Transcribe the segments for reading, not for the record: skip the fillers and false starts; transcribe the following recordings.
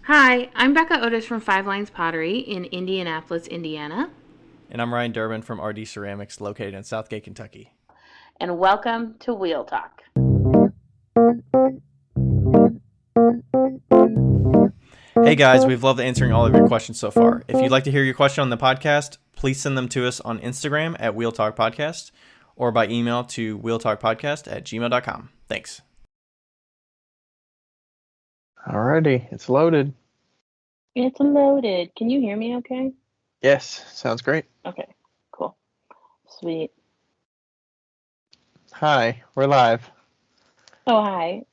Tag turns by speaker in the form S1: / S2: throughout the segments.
S1: Hi, I'm Becca Otis from Five Lines Pottery in Indianapolis, Indiana.
S2: And I'm Ryan Durbin from RD Ceramics, located in Southgate, Kentucky.
S1: And welcome to Wheel Talk.
S2: Hey guys, we've loved answering all of your questions so far. If you'd like to hear your question on the podcast, please send them to us on Instagram at Wheel Talk Podcast or by email to wheeltalkpodcast@gmail.com. Thanks.
S3: Alrighty, it's loaded.
S1: It's loaded. Can you hear me okay?
S3: Yes, sounds great.
S1: Okay, cool. Sweet.
S3: Hi, we're live.
S1: Oh, hi.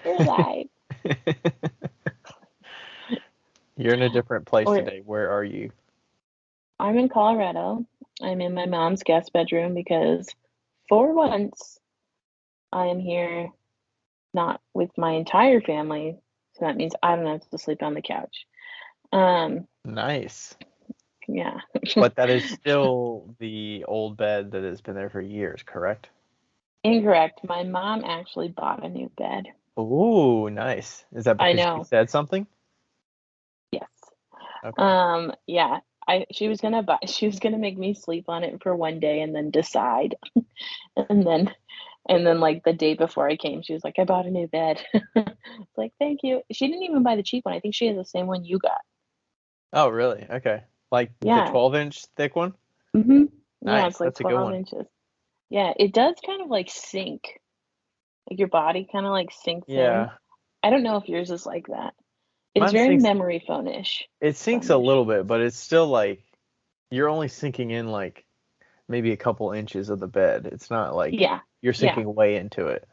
S1: We're live.
S3: You're in a different place
S1: Or
S3: today. Where are you?
S1: I'm in Colorado. I'm in my mom's guest bedroom because for once I am here not with my entire family, so that means I don't have to sleep on the couch.
S3: Nice.
S1: Yeah.
S3: But that is still the old bed that has been there for years, correct?
S1: Incorrect. My mom actually bought a new bed.
S3: Ooh, nice. Is that
S1: I
S3: because she
S1: know.
S3: said something?
S1: Yes.
S3: Okay.
S1: Yeah. She was gonna make me sleep on it for one day and then decide. And then like the day before I came, she was like, I bought a new bed. It's like, thank you. She didn't even buy the cheap one. I think she has the same one you got.
S3: Oh, really? Okay. Like the
S1: Yeah.
S3: 12-inch thick one?
S1: Yeah,
S3: Nice.
S1: it's like
S3: That's a good
S1: 12
S3: one.
S1: inches. Yeah, it does kind of like sink. Like your body kind of like sinks in.
S3: Yeah.
S1: I don't know if yours is like that. It's
S3: Mine
S1: very
S3: sinks.
S1: memory phone-ish.
S3: It sinks a
S1: Phone-ish.
S3: little bit, but it's still like you're only sinking in like maybe a couple inches of the bed. It's not like
S1: Yeah.
S3: you're
S1: Yeah.
S3: sinking way into it.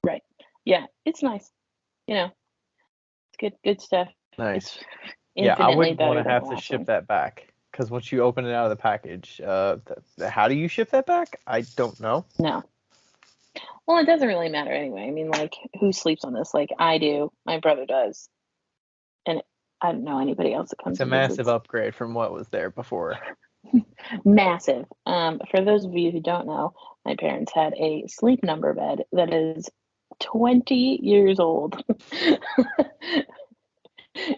S1: Right. Yeah. It's nice. It's good stuff. It's
S3: Nice. Yeah, I
S1: infinitely
S3: wouldn't want
S1: better
S3: to
S1: than the
S3: have to
S1: last
S3: ship
S1: one.
S3: that back because once you open it out of the package, how do you ship that back? I don't know.
S1: No. Well, it doesn't really matter anyway. I mean, like, who sleeps on this? Like, I do. My brother does. And I don't know anybody else that
S3: It's
S1: comes
S3: a
S1: and
S3: massive
S1: visits.
S3: upgrade from what was there before.
S1: Massive. For those of you who don't know, my parents had a sleep number bed that is 20 years old.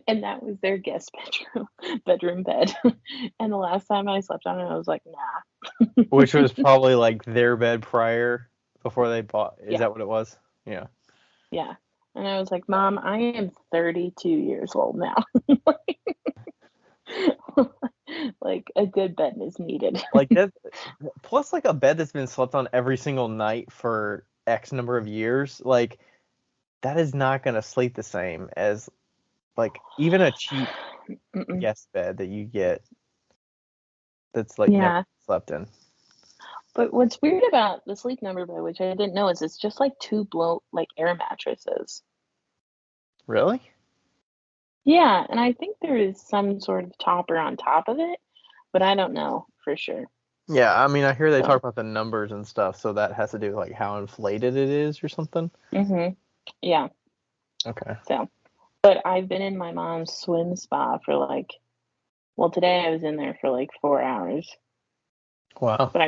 S1: And that was their guest bedroom bed. And the last time I slept on it, I was like, nah.
S3: Which was probably like their bed prior before they bought. Is
S1: Yeah,
S3: that what it was? Yeah.
S1: yeah. And I was like, Mom, I am 32 years old now. Like a good bed is needed.
S3: Like that plus like a bed that's been slept on every single night for X number of years, like that is not going to sleep the same as like even a cheap
S1: Mm-mm.
S3: guest bed that you get that's like never
S1: Yeah.
S3: slept in.
S1: But what's weird about the sleep number bed, which I didn't know, is it's just like two blow like air mattresses.
S3: Really?
S1: Yeah, and I think there is some sort of topper on top of it, but I don't know for sure.
S3: Yeah, I mean, I hear they talk
S1: So,
S3: about the numbers and stuff, so that has to do with like how inflated it is or something.
S1: yeah.
S3: Okay.
S1: So, but I've been in my mom's swim spa for like, well, today I was in there for like 4 hours,
S3: Wow.
S1: but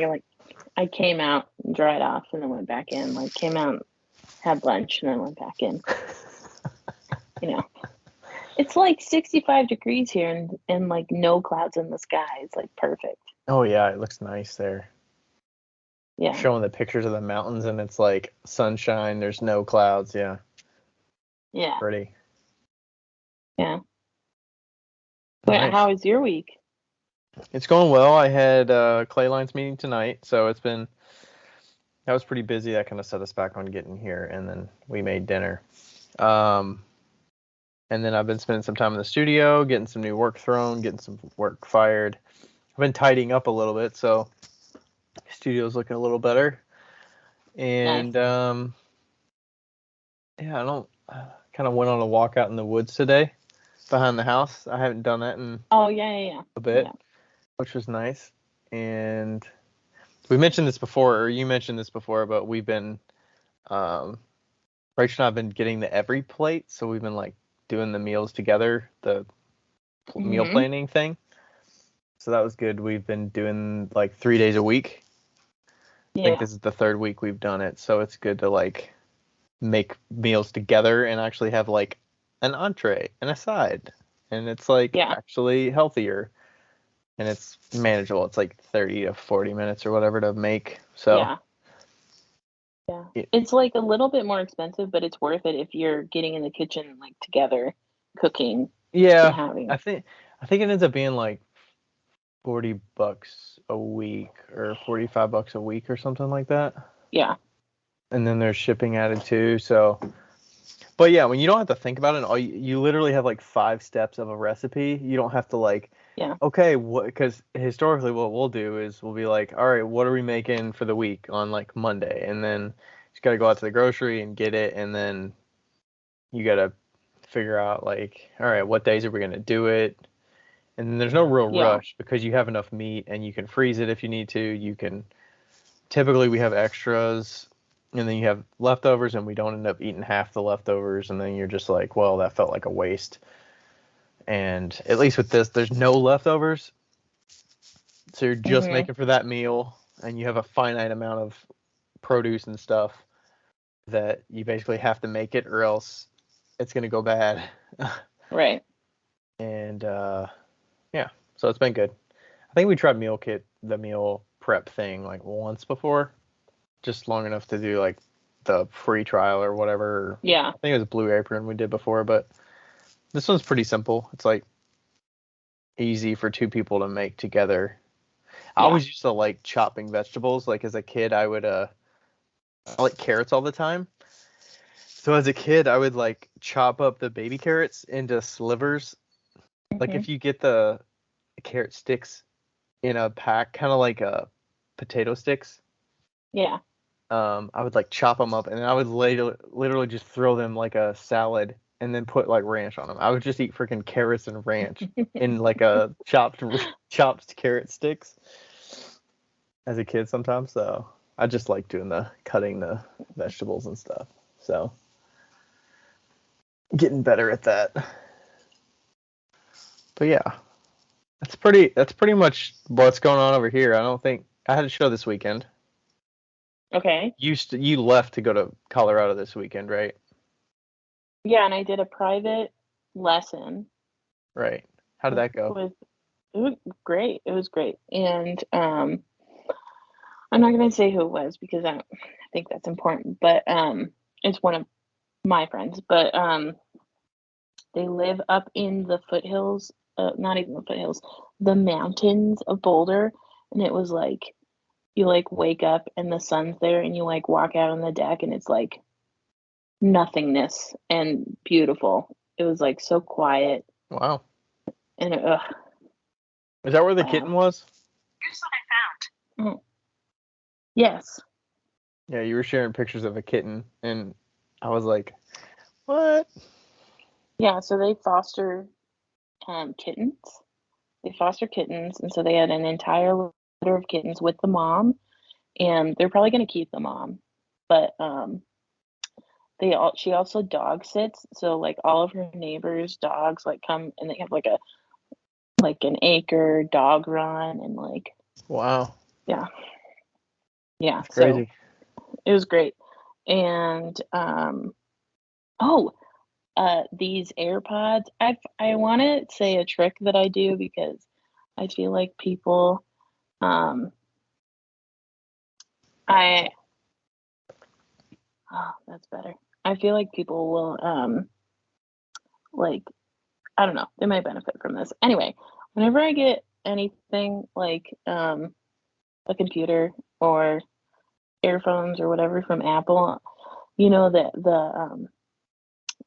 S1: I came out and dried off and then went back in. Like came out, had lunch, and then went back in. You know, it's like 65 degrees here and like no clouds in the sky. It's like perfect.
S3: Oh yeah, it looks nice there.
S1: Yeah,
S3: Showing the pictures of the mountains and it's like sunshine, there's no clouds. Yeah,
S1: yeah,
S3: pretty.
S1: yeah. But how
S3: Nice.
S1: was your week?
S3: It's going well. I had Clay Lines meeting tonight, so that was pretty busy. That kind of set us back on getting here, and then we made dinner. Um, and then I've been spending some time in the studio, getting some new work thrown, getting some work fired. I've been tidying up a little bit, so studio's looking a little better.
S1: Nice.
S3: And yeah, I don't kind of went on a walk out in the woods today behind the house. I haven't done that in
S1: Oh yeah, yeah, yeah.
S3: a bit,
S1: Yeah.
S3: which was nice. And we mentioned this before, or you mentioned this before, but we've been Rachel and I've been getting the every plate, so we've been like doing the meals together, the meal
S1: Mhm.
S3: planning thing. So that was good. We've been doing like 3 days a week. I think
S1: Yeah.
S3: this is the third week we've done it, so it's good to like make meals together and actually have like an entree and a side, and it's like
S1: Yeah.
S3: actually healthier and it's manageable. It's like 30 to 40 minutes or whatever to make. So
S1: Yeah. Yeah.
S3: it,
S1: It's like a little bit more expensive, but it's worth it if you're getting in the kitchen like together, cooking and
S3: yeah,
S1: having.
S3: I think it ends up being like $40 a week or $45 a week or something like that.
S1: Yeah.
S3: And then there's shipping added too. So, but yeah, when you don't have to think about it, you literally have like 5 steps of a recipe. You don't have to like,
S1: Yeah.
S3: okay, what? Because historically, what we'll do is we'll be like, all right, what are we making for the week on like Monday, and then you just gotta go out to the grocery and get it, and then you gotta figure out like, all right, what days are we gonna do it? And then there's no real
S1: Yeah.
S3: rush because you have enough meat and you can freeze it if you need to. You can typically we have extras and then you have leftovers and we don't end up eating half the leftovers and then you're just like, well, that felt like a waste. And at least with this, there's no leftovers. So you're just
S1: Mhm.
S3: making for that meal and you have a finite amount of produce and stuff that you basically have to make it or else it's going to go bad.
S1: Right.
S3: And yeah, so it's been good. I think we tried the meal prep thing like once before, just long enough to do like the free trial or whatever.
S1: Yeah.
S3: I think it was Blue Apron we did before, but this one's pretty simple. It's like easy for 2 people to make together. I
S1: Yeah.
S3: always used to like chopping vegetables. Like as a kid, I like carrots all the time. So as a kid, I would like chop up the baby carrots into slivers. Like
S1: Mhm.
S3: if you get the carrot sticks in a pack, kind of like potato sticks.
S1: Yeah.
S3: I would like chop them up and then I would literally just throw them like a salad and then put like ranch on them. I would just eat freaking carrots and ranch in like a chopped carrot sticks as a kid sometimes. So I just like doing the cutting the vegetables and stuff. So getting better at that. But yeah, that's pretty much what's going on over here. I don't think I had a show this weekend.
S1: Okay.
S3: You left to go to Colorado this weekend, right?
S1: Yeah, and I did a private lesson
S3: Right. How did that go?
S1: with it was great. It was great. And I'm not gonna say who it was because I think that's important, but it's one of my friends, but they live up in the foothills, not even the foothills, the mountains of Boulder, and it was like you like wake up and the sun's there and you like walk out on the deck and it's like nothingness and beautiful. It was like so quiet
S3: Wow.
S1: and
S3: Is that where the
S1: wow.
S3: kitten was?
S1: Here's what I found. Oh, yes.
S3: Yeah, you were sharing pictures of a kitten, and I was like, what?
S1: Yeah, so they foster kittens. They foster kittens, and so they had an entire litter of kittens with the mom, and they're probably going to keep the mom. But she also dog sits, so like all of her neighbors' dogs like come and they have like an acre dog run and like
S3: Wow,
S1: yeah, yeah.
S3: that's
S1: So
S3: crazy.
S1: it was great. And oh, these AirPods. I want to say a trick that I do because I feel like people um I oh, that's better. I feel like people will like I don't know, they might benefit from this. Anyway, whenever I get anything like a computer or earphones or whatever from Apple, you know that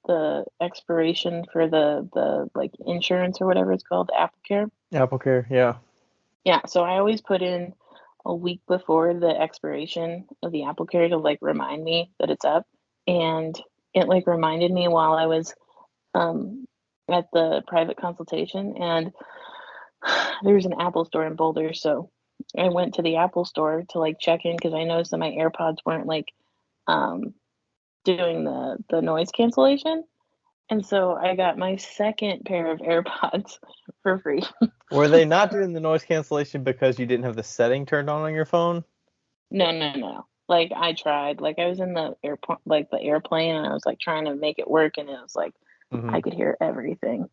S1: the expiration for the like insurance or whatever it's called, the Apple Care.
S3: Apple Care, yeah.
S1: Yeah, so I always put in a week before the expiration of the Apple Care to like remind me that it's up. And it like reminded me while I was um at the private consultation and there's an Apple store in Boulder, so I went to the Apple store to like check in because I noticed that my AirPods weren't like um doing the noise cancellation. And so I got my second pair of AirPods for free.
S3: Were they not doing the noise cancellation because you didn't have the setting turned on your phone?
S1: No, no, no. Like I tried. Like I was in the airport, like the airplane, and I was like trying to make it work, and it was like I could hear everything.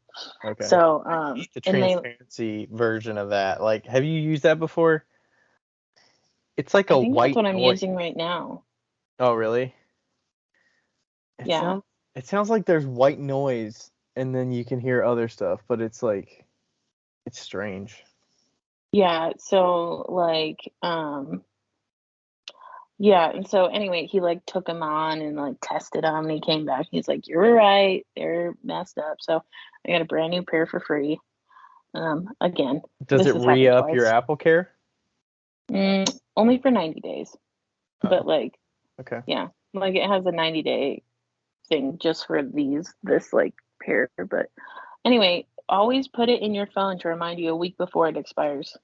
S3: Okay.
S1: So,
S3: The
S1: and they,
S3: transparency version of that. Like, have you used that before? It's like
S1: I
S3: a
S1: think that's
S3: white
S1: what I'm
S3: noise.
S1: using right now.
S3: Oh, really? It
S1: Yeah.
S3: sounds like there's white noise and then you can hear other stuff, but it's like it's strange.
S1: Yeah. So like, yeah. And so anyway, he like took them on and like tested them and he came back. He's like, you were right. They're messed up. So I got a brand new pair for free. Again,
S3: Does
S1: this
S3: it
S1: has happened
S3: re-up your
S1: twice.
S3: Apple Care?
S1: Only for 90 days. But
S3: Oh,
S1: like,
S3: okay.
S1: yeah, like it has a 90-day thing just for this like pair. But anyway, always put it in your phone to remind you a week before it expires.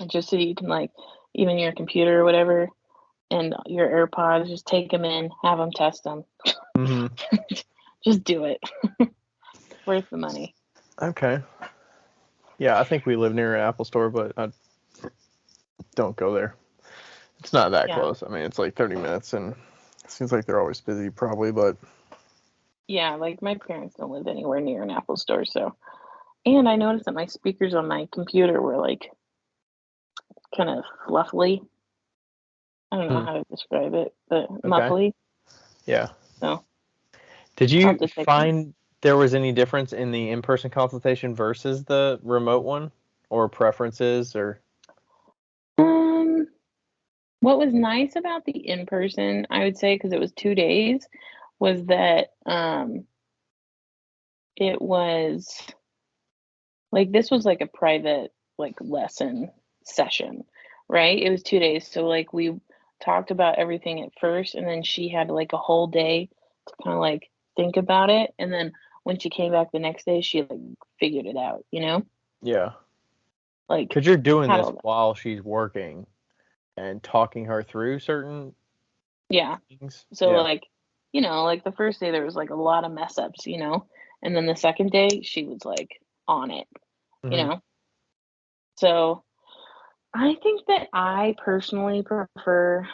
S1: Just so you can like even your computer or whatever and your AirPods, just take them in, have them test them.
S3: Mm-hmm.
S1: Just do it. Worth the money.
S3: Okay. Yeah, I think we live near an Apple store, but I don't go there. It's not that
S1: Yeah.
S3: close. I mean, it's like 30 minutes, and it seems like they're always busy, probably, but
S1: Yeah, like my parents don't live anywhere near an Apple store, so. And I noticed that my speakers on my computer were like kind of fluffy. I don't know
S3: hmm.
S1: how to describe it, but
S3: Okay.
S1: muffly.
S3: Yeah.
S1: So
S3: Did
S1: I'll have
S3: you
S1: to fix them.
S3: find there was any difference in the in-person consultation versus the remote one, or preferences, or?
S1: Um, what was nice about the in person, I would say, because it was 2 days, was that it was like this was like a private like lesson session, right? It was 2 days, so like we talked about everything at first, and then she had like a whole day to kind of like think about it, and then when she came back the next day, she like figured it out,
S3: Yeah.
S1: like
S3: Because you're doing
S1: had
S3: this
S1: all that.
S3: while she's working and talking her through certain
S1: Yeah.
S3: things.
S1: So
S3: Yeah.
S1: like, like the first day there was like a lot of mess ups, and then the second day she was like on it, you
S3: Hmm.
S1: know. So I think that I personally prefer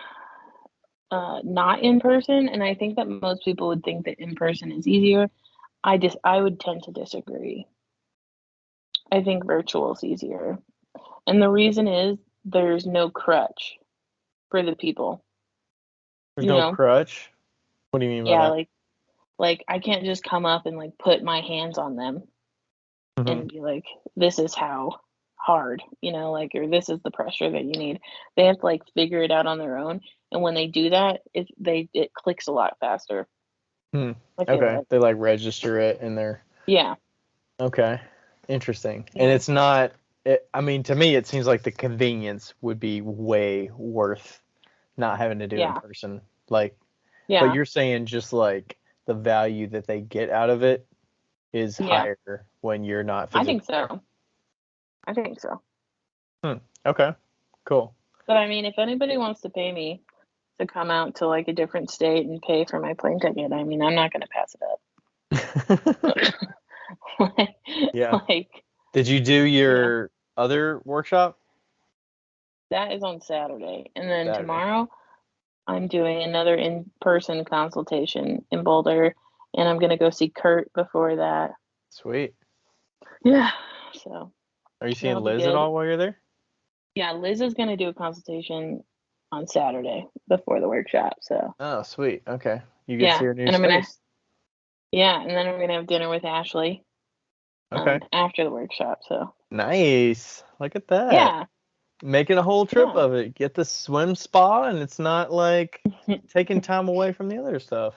S1: not in person, and I think that most people would think that in person is easier. I would tend to disagree. I think virtual is easier, and the reason is there's no crutch for the people.
S3: There's
S1: You
S3: no
S1: know,
S3: crutch. What do you mean by
S1: yeah,
S3: that?
S1: like I can't just come up and like put my hands on them
S3: Hmm.
S1: and be like, this is how hard, like, or this is the pressure that you need. They have to like figure it out on their own. And when they do that, it clicks a lot faster.
S3: Hmm.
S1: I feel
S3: Okay.
S1: like,
S3: They like register it in their.
S1: yeah,
S3: Okay. Interesting. And
S1: yeah,
S3: it's not. I mean, to me, it seems like the convenience would be way worth not having to do in
S1: yeah,
S3: person. Like, but
S1: yeah,
S3: you're saying just like the value that they get out of it is
S1: yeah.
S3: higher when you're not
S1: I
S3: physically
S1: think
S3: there.
S1: so. I think so.
S3: Hmm. Okay. Cool.
S1: But I mean, if anybody wants to pay me to come out to like a different state and pay for my plane ticket, I mean, I'm not going to pass it up. like,
S3: Yeah.
S1: like,
S3: Did you do
S1: yeah,
S3: your other workshop
S1: that is on Saturday. And then
S3: Saturday?
S1: tomorrow, I'm doing another in-person consultation in Boulder, and I'm gonna go see Kurt before that.
S3: Sweet.
S1: Yeah, so
S3: Are you
S1: that'll
S3: seeing
S1: be
S3: Liz at
S1: good.
S3: all while you're there?
S1: Yeah, Liz is gonna do a consultation on Saturday before the workshop. So
S3: Oh, sweet. Okay. You get to see
S1: yeah,
S3: her new
S1: and
S3: space.
S1: and then I'm gonna have dinner with Ashley
S3: Okay.
S1: after the workshop. So
S3: Nice. Look at that.
S1: yeah,
S3: Making a whole trip
S1: yeah,
S3: of it. Get the swim spa, and it's not like taking time away from the other stuff.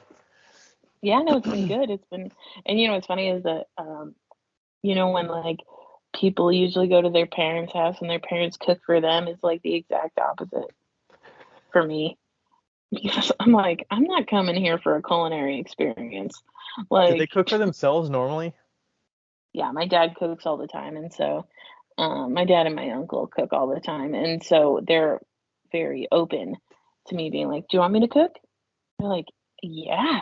S1: yeah. No, it's been good. It's been, and what's funny is that when like people usually go to their parents' house and their parents cook for them, it's like the exact opposite for me. Because I'm like, I'm not coming here for a culinary experience.
S3: Do they
S1: Like,
S3: cook for themselves normally?
S1: yeah, my dad cooks all the time, and so my dad and my uncle cook all the time, and so they're very open to me being like, "Do you want me to cook?" They're like, "Yeah,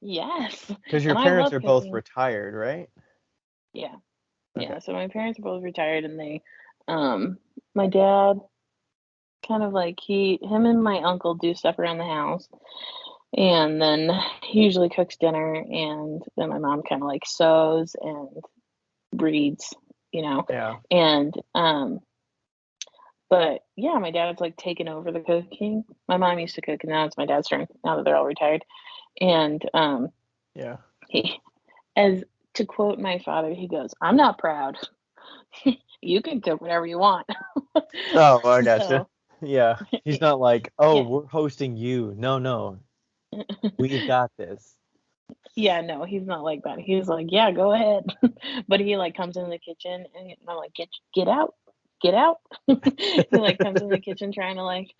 S1: yes,"
S3: Because your
S1: and I
S3: parents
S1: love
S3: are both
S1: cooking.
S3: retired, right?
S1: Yeah,
S3: Okay.
S1: yeah. So my parents are both retired, and my dad kind of like him and my uncle do stuff around the house, And then he usually cooks dinner, and then my mom kind of like sews and reads, you know.
S3: Yeah.
S1: And but yeah, my dad's like taken over the cooking. My mom used to cook, and now it's my dad's turn. Now that they're all retired, and
S3: Yeah.
S1: he, as to quote my father, he goes, "I'm not proud. You can cook whatever you want."
S3: Oh, I gotcha.
S1: So
S3: Yeah. He's not like, oh,
S1: yeah.
S3: we're hosting you. No, no. We've got this.
S1: Yeah, no, he's not like that. He's like, "Yeah, go ahead." But he, like, comes in the kitchen, and I'm like, Get out. Get out." He, like, comes in the kitchen trying to, like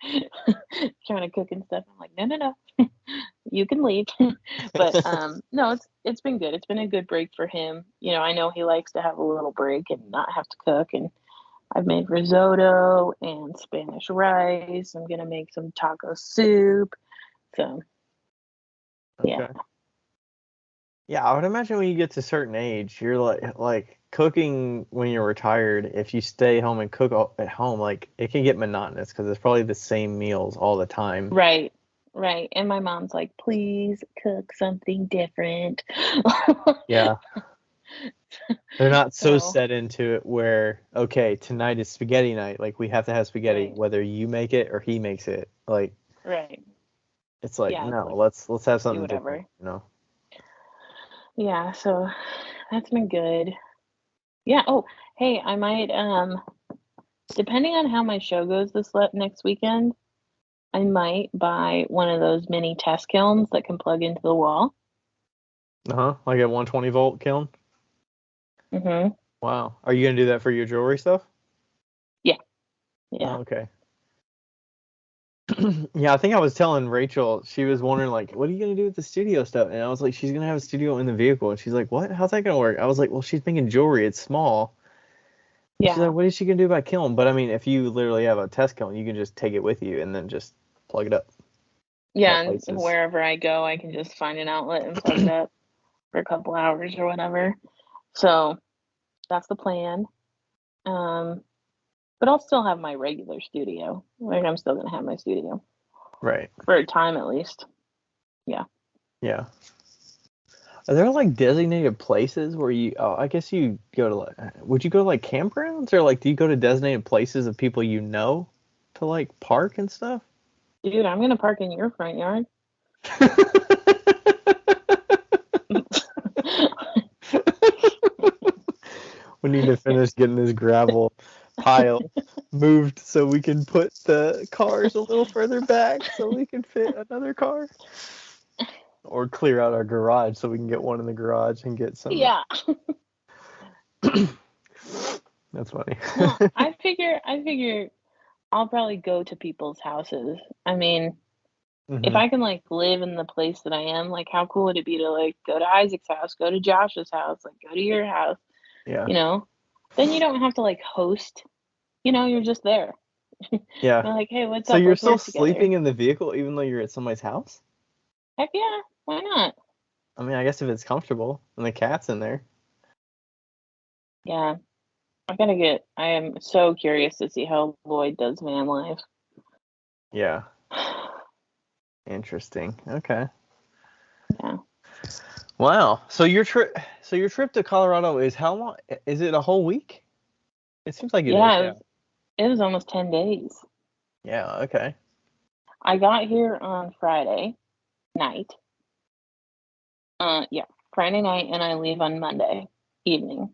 S1: trying to cook and stuff. I'm like, "No, no, no. You can leave." But, no, it's been good. It's been a good break for him. You know, I know he likes to have a little break and not have to cook, and I've made risotto and Spanish rice. I'm gonna make some taco soup. So, yeah.
S3: Okay. Yeah, I would imagine when you get to a certain age, you're like cooking when you're retired. If you stay home and cook at home, like it can get monotonous because it's probably the same meals all the time.
S1: Right, right, and my mom's like, "Please cook something different."
S3: Yeah, they're not so
S1: So,
S3: set into it where okay, tonight is spaghetti night. Like we have to have spaghetti
S1: right,
S3: whether you make it or he makes it. Like
S1: right.
S3: it's like
S1: Yeah, it's
S3: no,
S1: like,
S3: let's have
S1: do
S3: something different,
S1: whatever.
S3: you know.
S1: Yeah, so that's been good. Yeah, oh, hey, I might, depending on how my show goes next weekend, I might buy one of those mini test kilns that can plug into the wall.
S3: Uh-huh. Like a 120-volt kiln.
S1: Mhm.
S3: Wow. Are you gonna do that for your jewelry stuff?
S1: Yeah, yeah.
S3: Oh, okay. Yeah, I think I was telling Rachel, she was wondering like, what are you gonna do with the studio stuff? And I was like, she's gonna have a studio in the vehicle. And she's like, what? How's that gonna work? I was like, well, she's making jewelry. It's small. She's like,
S1: Yeah.
S3: what is she gonna do about kiln? But I mean, if you literally have a test kiln, you can just take it with you and then just plug it up
S1: Yeah,
S3: at
S1: and
S3: places.
S1: wherever I go, I can just find an outlet and plug it up for a couple hours or whatever. So, that's the plan. Um, but I'll still have my regular studio. Like, I'm still gonna have my studio
S3: Right.
S1: for a time at least. Yeah.
S3: Yeah. Are there like designated places where you? Oh, I guess you go to like. Would you go to like campgrounds or like do you go to designated places of people you know to like park and stuff?
S1: Dude, I'm gonna park in your front yard.
S3: We need to finish getting this gravel pile moved so we can put the cars a little further back so we can fit another car. Or clear out our garage so we can get one in the garage and get some.
S1: Yeah.
S3: That's funny.
S1: No, I figure I'll probably go to people's houses. I mean, if
S3: Hmm.
S1: I can like live in the place that I am, like how cool would it be to like go to Isaac's house, go to Josh's house, like go to your house,
S3: Yeah.
S1: you know? Then you don't have to like host, you're just there.
S3: Yeah.
S1: You're like, "Hey, what's
S3: So
S1: up?
S3: you're
S1: Let's
S3: still
S1: work together."
S3: sleeping in the vehicle even though you're at somebody's house?
S1: Heck yeah, why not?
S3: I mean, I guess if it's comfortable and the cat's in there.
S1: Yeah, I am so curious to see how Lloyd does van life.
S3: Yeah. Interesting. Okay.
S1: Yeah.
S3: Wow. So your trip to Colorado is how long? Is it a whole week? It seems like it is.
S1: Yeah,
S3: Yeah.
S1: it was almost 10 days.
S3: Yeah. Okay.
S1: I got here on Friday night. Yeah, Friday night, and I leave on Monday evening.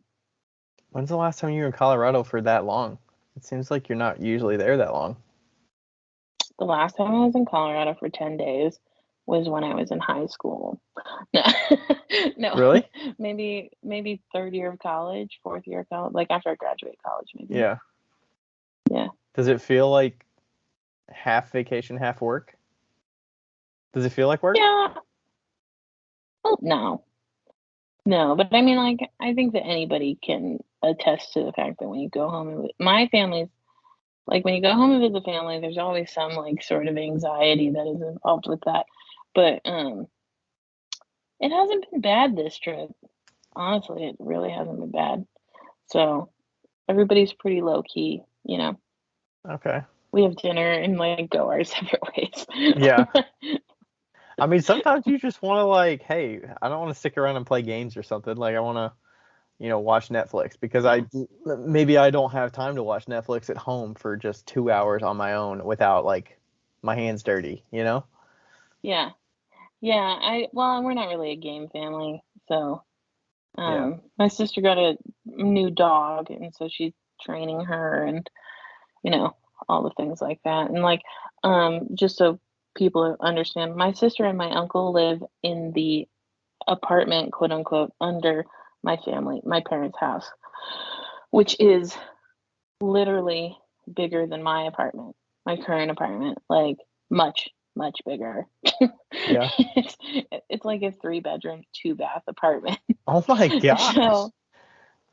S3: When's the last time you were in Colorado for that long? It seems like you're not usually there that long.
S1: The last time I was in Colorado for 10 days was when I was in high school. No, no,
S3: Really?
S1: maybe third year of college, fourth year of college, like after I graduate college, maybe.
S3: Yeah.
S1: Yeah.
S3: Does it feel like half vacation, half work? Does it feel like work?
S1: Yeah. Oh, no. No, but I mean, like, I think that anybody can attest to the fact that when you go home my family's like when you go home and visit family, there's always some like sort of anxiety that is involved with that. But it hasn't been bad this trip. Honestly, it really hasn't been bad. So everybody's. Low key.
S3: Okay.
S1: We have dinner and like go our separate ways.
S3: Yeah. I mean, sometimes you just want to like, hey, I don't want to stick around and play games or something. Like I want to, watch Netflix because
S1: Yeah.
S3: maybe I don't have time to watch Netflix at home for just 2 hours on my own without like my hands dirty, you know?
S1: Yeah. Yeah. Well, we're not really a game family, so
S3: Yeah.
S1: my sister got a new dog, and so she's training her, and you know, all the things like that. And like, just so people understand, my sister and my uncle live in the apartment, quote unquote, under my parents' house, which is literally bigger than my apartment, my current apartment, like much, much bigger.
S3: Yeah.
S1: it's like a 3 bedroom, 2 bath apartment.
S3: Oh my gosh.
S1: So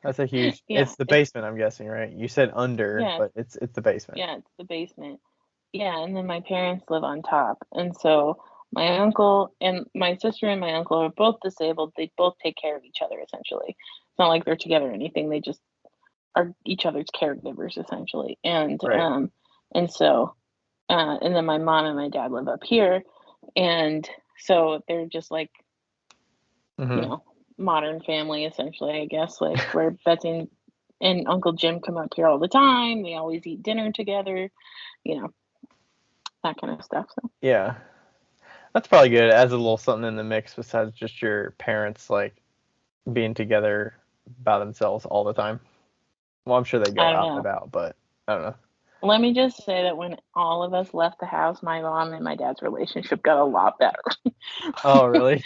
S3: That's a huge.
S1: yeah,
S3: It's the basement, I'm guessing, right? You said under,
S1: yeah,
S3: but it's the basement.
S1: yeah, it's the basement. Yeah, and then my parents live on top. And so my uncle and my sister and my uncle are both disabled. They both take care of each other essentially. It's not like they're together or anything. They just are each other's caregivers essentially.
S3: Right.
S1: And so and then my mom and my dad live up here. And so they're just like, you
S3: Hmm.
S1: know, modern family essentially, I guess, like where Betsy and Uncle Jim come up here all the time. They always eat dinner together, you know, that kind of stuff. So
S3: Yeah. That's probably good. It adds a little something in the mix besides just your parents like being together by themselves all the time. Well, I'm sure they go
S1: I don't
S3: out and
S1: know.
S3: about, but I don't know.
S1: Let me just say that when all of us left the house, my mom and my dad's relationship got a lot better.
S3: Oh, really?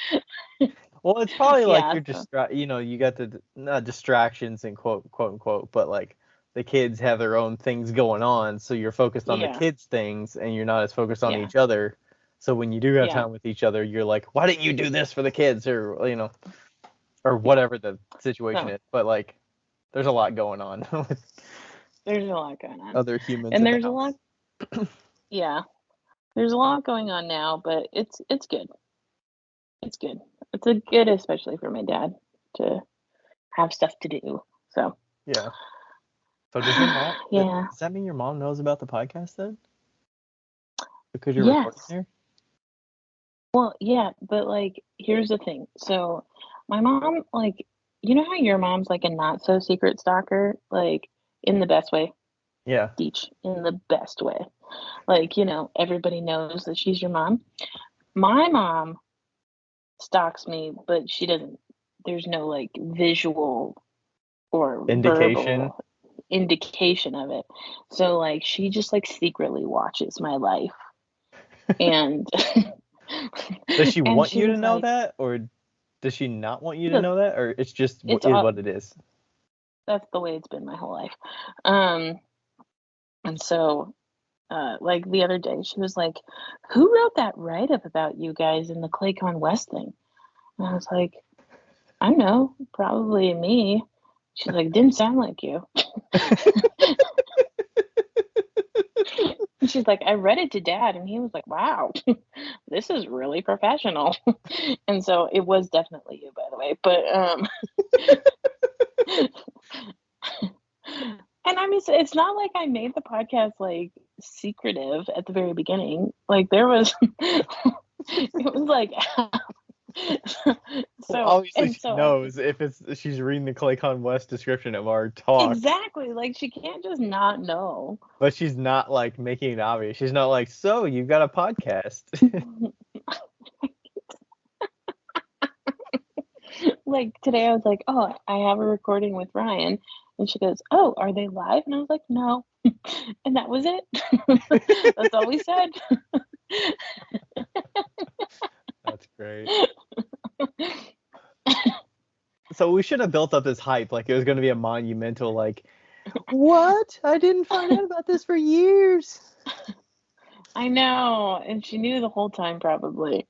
S3: Well, it's probably like
S1: Yeah,
S3: you're
S1: so,
S3: you got the not distractions and quote unquote, but like the kids have their own things going on, so you're focused on the
S1: yeah,
S3: kids' things and you're not as focused on
S1: yeah,
S3: each other. So when you do have
S1: yeah,
S3: time with each other, you're like, why didn't you do this for the kids or or
S1: yeah.
S3: whatever the situation
S1: So
S3: is. But like there's a lot going on with
S1: there's a lot going on.
S3: other humans
S1: And
S3: in the
S1: there's a lot,
S3: house.
S1: yeah, there's a lot going on now, but it's good. It's good. It's a good, especially for my dad to have stuff to do. So,
S3: Yeah. So does your mom
S1: yeah,
S3: does that mean your mom knows about the podcast then? Because you're recording
S1: yes.
S3: there?
S1: Well, yeah, but like, here's the thing. So, my mom, like, you know how your mom's like a not so secret stalker, like in the best way,
S3: Yeah.
S1: Deech, in the best way. Like, everybody knows that she's your mom. My mom stalks me, but she doesn't, there's no like visual or
S3: Indication.
S1: verbal indication of it. So, like, she just like secretly watches my life. And,
S3: Does she
S1: and
S3: want
S1: she
S3: you to
S1: was
S3: know
S1: like,
S3: that, or does she not want you to
S1: the,
S3: know that, or it's just what
S1: it's
S3: is
S1: all,
S3: what it is?
S1: that's the way it's been my whole life. Um, and so, like the other day, she was like, "Who wrote that write up about you guys in the Claycon West thing?" And I was like, "I don't know, probably me." She's like, "Didn't sound like you." And she's like, "I read it to Dad, and he was like, wow, this is really professional." And so it was definitely you, by the way. But and I mean, it's not like I made the podcast like secretive at the very beginning. Like there was, it was like,
S3: Well,
S1: so
S3: obviously
S1: and
S3: she
S1: so I
S3: knows if it's she's reading the Claycon West description of our talk,
S1: exactly like she can't just not know.
S3: but she's not like making it obvious. She's not like, so you've got a podcast.
S1: Like today, I was like, "Oh, I have a recording with Ryan," and she goes, "Oh, are they live?" And I was like, "No," and that was it. That's all we said.
S3: That's great. So we should have built up this hype like it was going to be a monumental like, what? I didn't find out about this for years.
S1: I know, and she knew the whole time probably.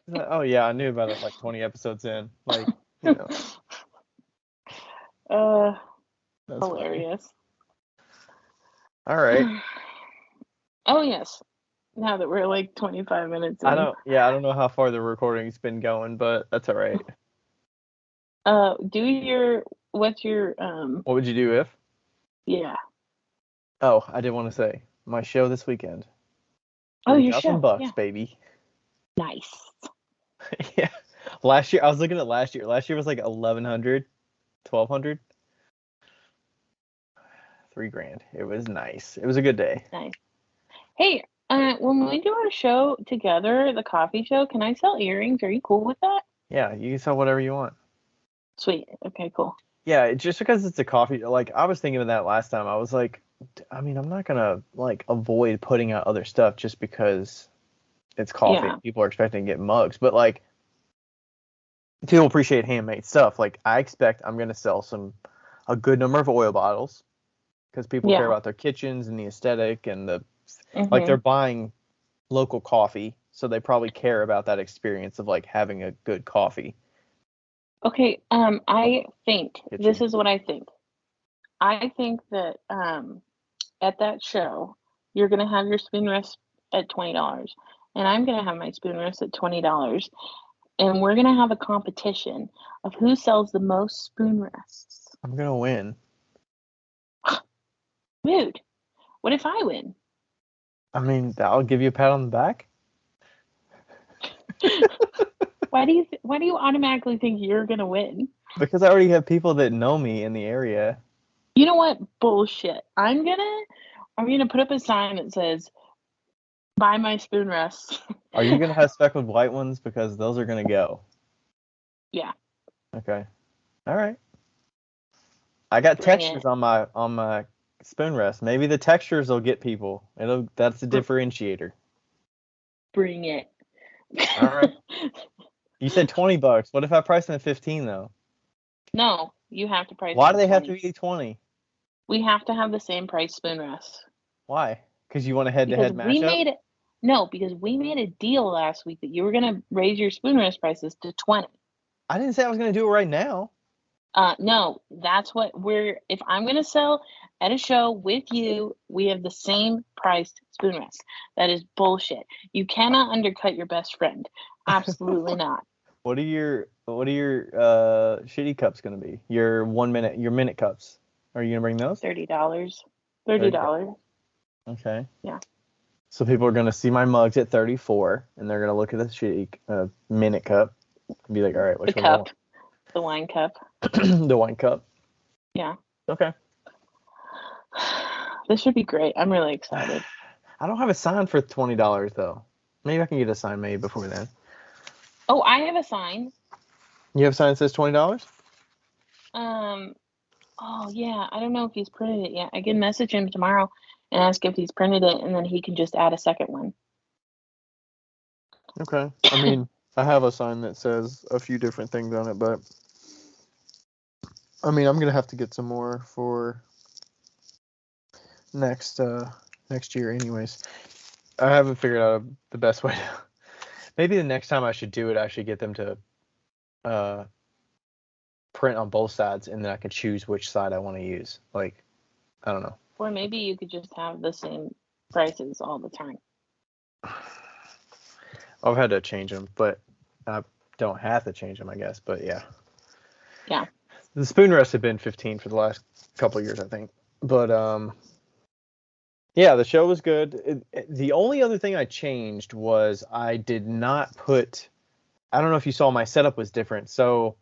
S3: Like, oh yeah, I knew about it like 20 episodes in. Like, you know,
S1: uh,
S3: that's funny.
S1: Hilarious.
S3: All right.
S1: Oh yes. Now that we're like 25 minutes in.
S3: I don't know how far the recording's been going, but that's all right.
S1: Do your what's your
S3: What would you do if?
S1: yeah.
S3: Oh, I did want to say my show this weekend.
S1: Oh,
S3: Three
S1: your
S3: thousand
S1: show.
S3: bucks,
S1: Yeah.
S3: baby.
S1: Nice.
S3: Yeah. Last year, I was looking at last year. Last year was like 1,100, 1,200, $3,000. It was nice. It was a good day.
S1: Nice. Hey, when we do our show together, the coffee show, can I sell earrings? Are you cool with that?
S3: Yeah, you can sell whatever you want.
S1: Sweet. Okay, cool.
S3: Yeah, just because it's a coffee, like I was thinking of that last time. I was like, I mean, I'm not gonna like avoid putting out other stuff just because it's coffee.
S1: Yeah.
S3: People are expecting to get mugs, but like people appreciate handmade stuff. Like I expect I'm gonna sell a good number of oil bottles because people care
S1: Yeah.
S3: about their kitchens and the aesthetic and like they're
S1: Mhm.
S3: buying local coffee, so they probably care about that experience of like having a good coffee
S1: Okay, I think this
S3: kitchen.
S1: is what I think. I think that at that show, you're gonna have your spoon rest at $20, and I'm gonna have my spoon rest at $20, and we're gonna have a competition of who sells the most spoon rests.
S3: I'm gonna win.
S1: Rude. What if I win?
S3: I mean, I'll give you a pat on the back.
S1: Why do you automatically think you're gonna win?
S3: Because I already have people that know me in the area.
S1: You know what? Bullshit. I'm gonna put up a sign that says buy my spoon rests.
S3: Are you gonna have speckled white ones? Because those are gonna go.
S1: Yeah,
S3: Okay. All right. I got
S1: bring
S3: textures
S1: it.
S3: on my spoon rest. Maybe the textures will get people. That's a
S1: Br-
S3: differentiator.
S1: bring it.
S3: All right. You said $20. What if I price them at 15 though?
S1: No, you have to price
S3: Why
S1: them
S3: do
S1: at
S3: they have
S1: 20.
S3: to be 20?
S1: We have to have the same price spoon rest.
S3: Why? Because you want a
S1: Because
S3: head-to-head
S1: we
S3: matchup?
S1: made it No, because we made a deal last week that you were gonna raise your spoon rest prices to 20.
S3: I didn't say I was gonna do it right now.
S1: No, that's what if I'm gonna sell at a show with you, we have the same priced spoon rest. That is bullshit. You cannot undercut your best friend. Absolutely not.
S3: What are your shitty cups gonna be? Your minute cups. Are you gonna bring those?
S1: $30. $30.
S3: $30. Okay.
S1: Yeah.
S3: So people are gonna see my mugs at 34, and they're gonna look at the shitty minute cup and be like, all right,
S1: The
S3: which one do I
S1: cup,
S3: want?
S1: the wine cup.
S3: The wine cup.
S1: Yeah.
S3: Okay.
S1: This should be great. I'm really excited.
S3: I don't have a sign for $20 though. Maybe I can get a sign made before then.
S1: Oh, I have a sign.
S3: You have a sign that says $20?
S1: Um, oh yeah, I don't know if he's printed it yet. I can message him tomorrow and ask if he's printed it, and then he can just add a second one.
S3: Okay. I mean, I have a sign that says a few different things on it, but I mean, I'm gonna have to get some more for next next year, anyways. I haven't figured out the best way to. Maybe the next time I should do it, I should get them to uh print on both sides, and then I can choose which side I want to use. Like, I don't know.
S1: Or maybe you could just have the same prices all the time.
S3: I've had to change them, but I don't have to change them, I guess. But yeah.
S1: Yeah.
S3: The spoon rests have been 15 for the last couple of years, I think. But yeah, the show was good. The only other thing I changed was I did not put. I don't know if you saw my setup was different. So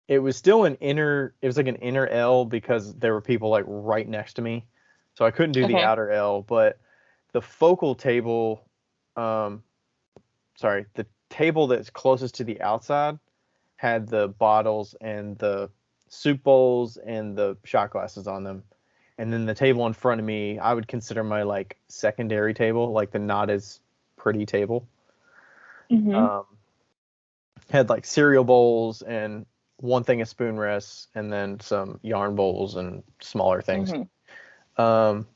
S3: it was still it was like an inner L because there were people like right next to me. So I couldn't do the
S1: Okay.
S3: outer L, but the focal table, sorry, the table that's closest to the outside had the bottles and the soup bowls and the shot glasses on them. And then the table in front of me, I would consider my like secondary table, like the not as pretty table.
S1: Mhm.
S3: Um, had like cereal bowls and one thing of spoon rests and then some yarn bowls and smaller things.
S1: Mhm.
S3: Um,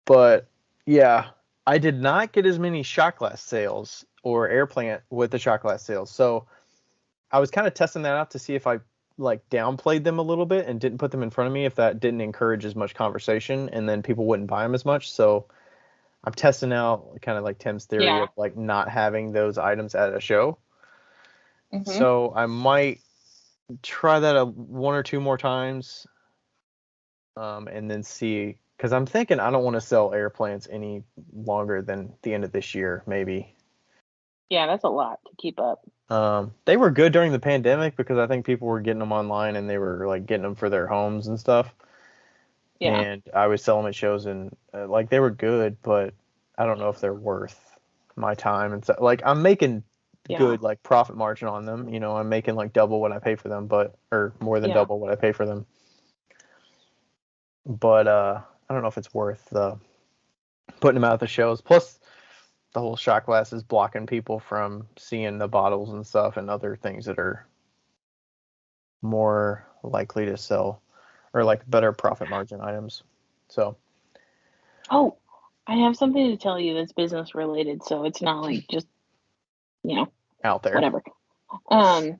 S3: but yeah, I did not get as many shot glass sales or air plant with the shot glass sales. So I was kind of testing that out to see if I like downplayed them a little bit and didn't put them in front of me if that didn't encourage as much conversation and then people wouldn't buy them as much. So I'm testing out kind of like Tim's theory
S1: Yeah.
S3: of like not having those items at a show.
S1: Mhm.
S3: So I might try that one or two more times, and then see Because I'm thinking I don't want to sell airplanes any longer than the end of this year, maybe.
S1: Yeah, that's a lot to keep up.
S3: They were good during the pandemic because I think people were getting them online and they were like getting them for their homes and stuff.
S1: Yeah,
S3: And I would sell them at shows and like they were good, but I don't know if they're worth my time and so like I'm making
S1: yeah,
S3: good like profit margin on them. You know, I'm making like double what I pay for them, but or more than
S1: yeah.
S3: double what I pay for them. But I don't know if it's worth putting them out at the shows. Plus, the whole shot glass is blocking people from seeing the bottles and stuff and other things that are more likely to sell or like better profit margin items. So
S1: Oh, I have something to tell you that's business related, so it's not like just, you know,
S3: out there.
S1: whatever. Um,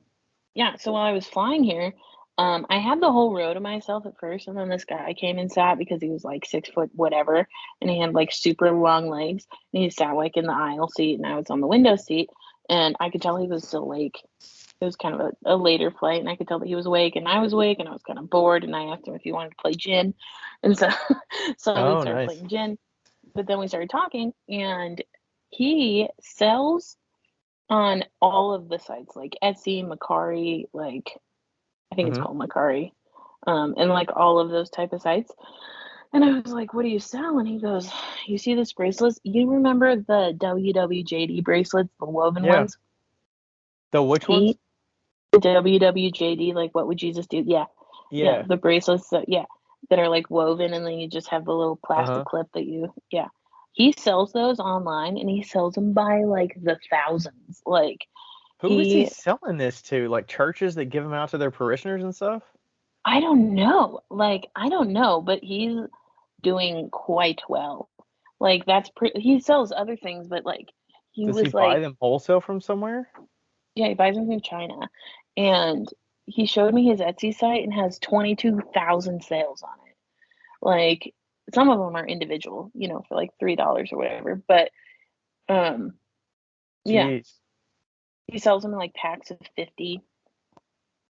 S1: yeah, so while I was flying here, I had the whole row to myself at first, and then this guy came and sat because he was like 6 foot whatever, and he had like super long legs, and he sat like in the aisle seat, and I was on the window seat, and I could tell he was still awake. It was kind of a later flight, and I could tell that he was awake, and I was awake, and I was kind of bored, and I asked him if he wanted to play gin, and so so we
S3: Oh,
S1: started
S3: nice.
S1: playing gin, but then we started talking, and he sells on all of the sites like Etsy, Macari, like I think it's
S3: Hmm.
S1: called Macari, and like all of those type of sites. And I was like, "What do you sell?" And he goes, "You see this bracelet? You remember the WWJD bracelets, the woven
S3: Yeah.
S1: ones?
S3: The which ones?
S1: He WWJD, like what would Jesus do? Yeah, yeah,
S3: Yeah.
S1: the bracelets that yeah that are like woven, and then you just have the little plastic
S3: Uh-huh.
S1: clip that you yeah. He sells those online, and he sells them by like the thousands. Like
S3: Who is he
S1: he
S3: selling this to? Like churches that give them out to their parishioners and stuff?
S1: I don't know. Like, I don't know, but he's doing quite well. Like, he sells other things, but like, he
S3: Does he
S1: was
S3: buy
S1: like,
S3: them wholesale from somewhere?
S1: yeah, he buys them from China. And he showed me his Etsy site and has 22,000 sales on it. Like, some of them are individual, for like $3 or whatever. But, um, yeah,
S3: Jeez.
S1: he sells them in like packs of 50.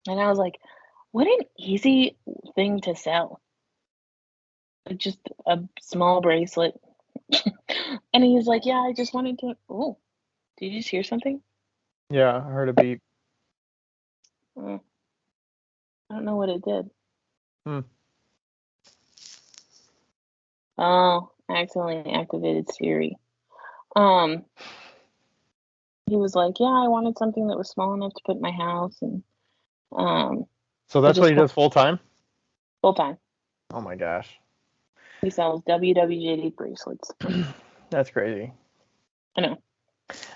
S1: And I was like, what an easy thing to sell. Like, just a small bracelet. And he's like, "Yeah, I just wanted to." Oh, did you just hear something?
S3: Yeah, I heard a beep.
S1: Mm, I don't know what it did.
S3: Hmm.
S1: Oh, I accidentally activated Siri. Um, he was like, "Yeah, I wanted something that was small enough to put in my house, and um,
S3: So
S1: I
S3: that's what
S1: just
S3: he
S1: want
S3: does full time?
S1: full time."
S3: Oh my gosh.
S1: He sells WWJD bracelets.
S3: That's crazy.
S1: I know.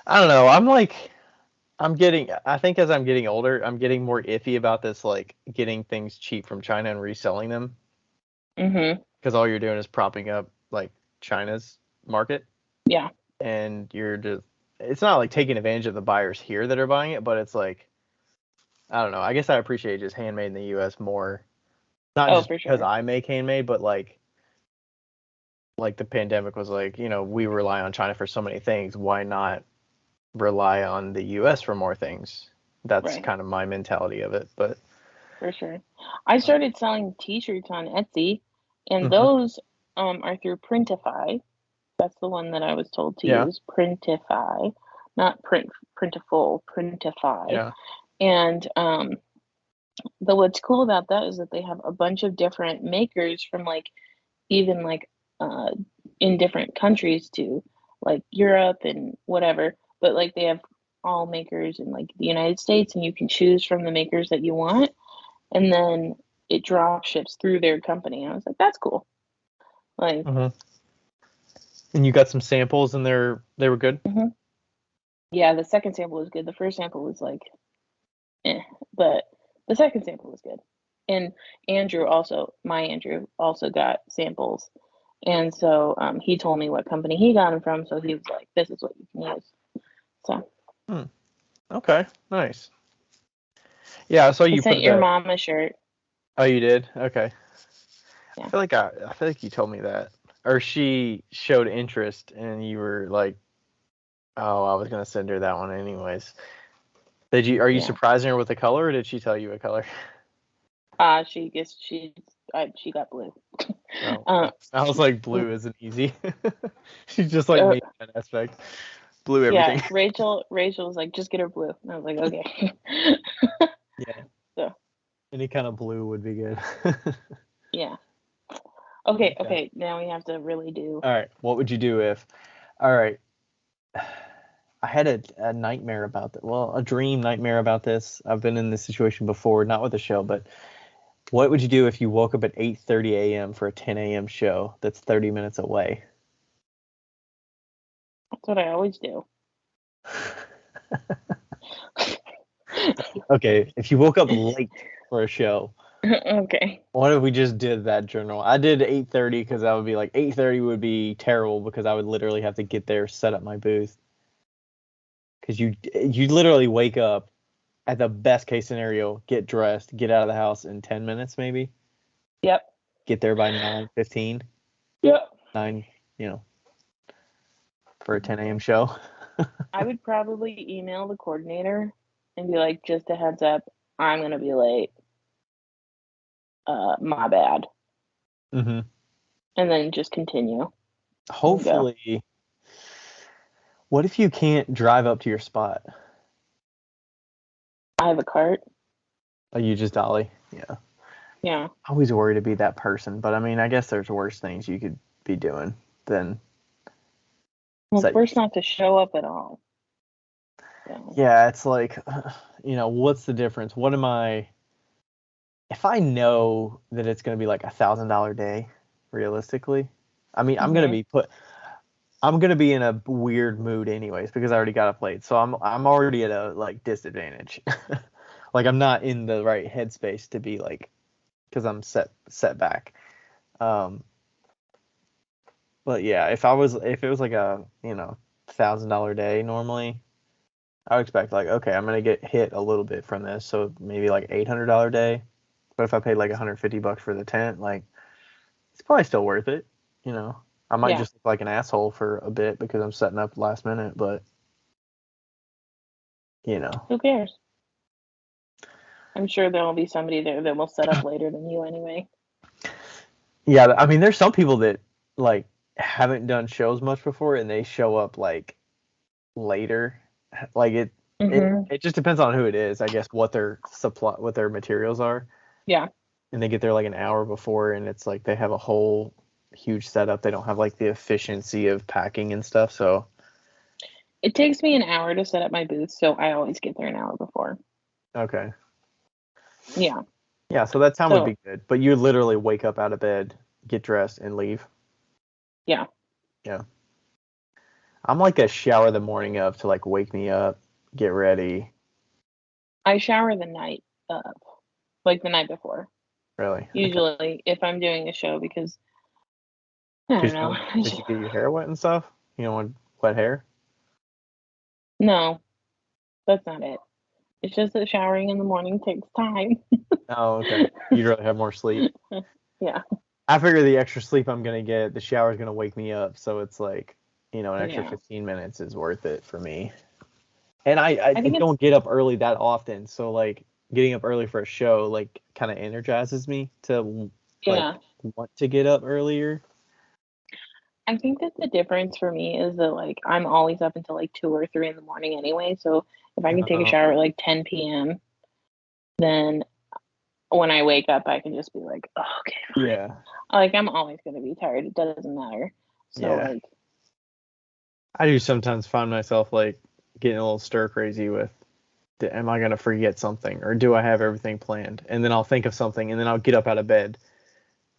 S3: I don't know. I think as I'm getting older, I'm getting more iffy about this, like getting things cheap from China and reselling them
S1: Mhm.
S3: because all you're doing is propping up like China's market
S1: Yeah.
S3: and it's not like taking advantage of the buyers here that are buying it, but it's like, I don't know. I guess I appreciate just handmade in the US more. Not
S1: Oh,
S3: just
S1: for
S3: because
S1: sure.
S3: I make handmade, but like the pandemic was like, we rely on China for so many things. Why not rely on the US for more things? That's
S1: Right.
S3: kind of my mentality of it. But
S1: For sure. I started selling T-shirts on Etsy, and
S3: hmm.
S1: those are through Printify. That's the one that I was told to
S3: Yeah,
S1: use, Printify, not Printful, Printify.
S3: yeah.
S1: And the what's cool about that is that they have a bunch of different makers from like even like uh in different countries too, like Europe and whatever. But like they have all makers in like the United States, and you can choose from the makers that you want, and then it drop ships through their company. And I was like, that's cool. Like,
S3: Hmm. And you got some samples and they were good?
S1: mhm. Yeah, the second sample was good. The first sample was like, eh, but the second sample was good. And my Andrew also got samples. And so he told me what company he got them from. So he was like, this is what you can use. So
S3: Hmm. Okay, nice. Yeah, I saw
S1: I
S3: you
S1: sent
S3: put
S1: your
S3: that.
S1: mom a shirt.
S3: Oh, you did? Okay.
S1: Yeah.
S3: I feel like you told me that. Or she showed interest and you were like, "Oh, I was gonna send her that one anyways." Are you
S1: Yeah.
S3: surprising her with the color or did she tell you a color?
S1: She guess she she got blue.
S3: Oh, I was like, blue isn't easy. She's just like
S1: uh,
S3: me in that aspect. Blue
S1: yeah,
S3: everything.
S1: Rachel was like, just get her blue. And I was like, okay.
S3: Yeah.
S1: So
S3: Any kind of blue would be good.
S1: yeah. Okay,
S3: Okay.
S1: okay. Now we have to really do.
S3: All right. What would you do if? All right. I had a nightmare about that. Well, a dream nightmare about this. I've been in this situation before, not with a show, but what would you do if you woke up at 8:30 a.m. for a 10 a.m. show that's 30 minutes away?
S1: That's what I always do.
S3: Okay, if you woke up late for a show,
S1: Okay.
S3: what if we just did that general? I did 8:30 because I would be like 8:30 would be terrible because I would literally have to get there, set up my booth. Because you literally wake up at the best case scenario, get dressed, get out of the house in 10 minutes maybe,
S1: Yep.
S3: get there by 9:15,
S1: Yep.
S3: 9, you know, for a 10 a.m. show.
S1: I would probably email the coordinator and be like, just a heads up, I'm gonna be late. My bad.
S3: Mm-hmm.
S1: And then just continue and go.
S3: Hopefully, what if you can't drive up to your spot?
S1: I have a cart.
S3: Oh, you just dolly? Yeah.
S1: Yeah.
S3: I always worry to be that person, but I mean, I guess there's worse things you could be doing than
S1: Well,
S3: set.
S1: first not to show up at all. So.
S3: Yeah, it's like, what's the difference? What am I? If I know that it's going to be like $1,000 day, realistically, I mean, I'm gonna be in a weird mood anyways because I already got a plate, so I'm already at a like disadvantage. Like I'm not in the right headspace to be like, because I'm set back. Um, but yeah, if it was like a $1,000 day normally, I would expect like, okay, I'm gonna get hit a little bit from this, so maybe like $800 day. But if I paid like $150 for the tent, like it's probably still worth it. You know, I might
S1: Yeah.
S3: just look like an asshole for a bit because I'm setting up last minute, but you know,
S1: Who cares? I'm sure there will be somebody there that will set up later than you anyway.
S3: yeah. I mean, there's some people that like haven't done shows much before and they show up like later. Like
S1: Mm-hmm.
S3: it just depends on who it is, I guess, what their materials are.
S1: Yeah.
S3: And they get there like an hour before and it's like they have a whole huge setup. They don't have like the efficiency of packing and stuff. So
S1: It takes me an hour to set up my booth, so I always get there an hour before.
S3: okay.
S1: Yeah.
S3: Yeah, so that time would
S1: So
S3: be good. But you literally wake up out of bed, get dressed, and leave.
S1: yeah.
S3: Yeah. I'm like a shower the morning of to like wake me up, get ready.
S1: I shower the night of, like the night before.
S3: Really? Okay.
S1: Usually if I'm doing a show because I don't know.
S3: Because you get your hair wet and stuff? You don't want wet hair?
S1: No, that's not it. It's just that showering in the morning takes time.
S3: Oh, okay. You'd rather have more sleep.
S1: Yeah.
S3: I figure the extra sleep I'm gonna get, the shower's gonna wake me up, so it's like, an extra
S1: Yeah.
S3: 15 minutes is worth it for me. And I
S1: I think it's
S3: don't get up early that often, so like getting up early for a show like kind of energizes me to like
S1: yeah.
S3: want to get up earlier.
S1: I think that the difference for me is that like I'm always up until like 2 or 3 in the morning anyway. So if I can take a
S3: Uh,
S1: shower at like 10 p.m., then when I wake up I can just be like, oh, okay, fine.
S3: yeah,
S1: Like I'm always gonna be tired. It doesn't matter. So
S3: yeah.
S1: like
S3: I do sometimes find myself like getting a little stir crazy with, am I gonna forget something or do I have everything planned? And then I'll think of something and then I'll get up out of bed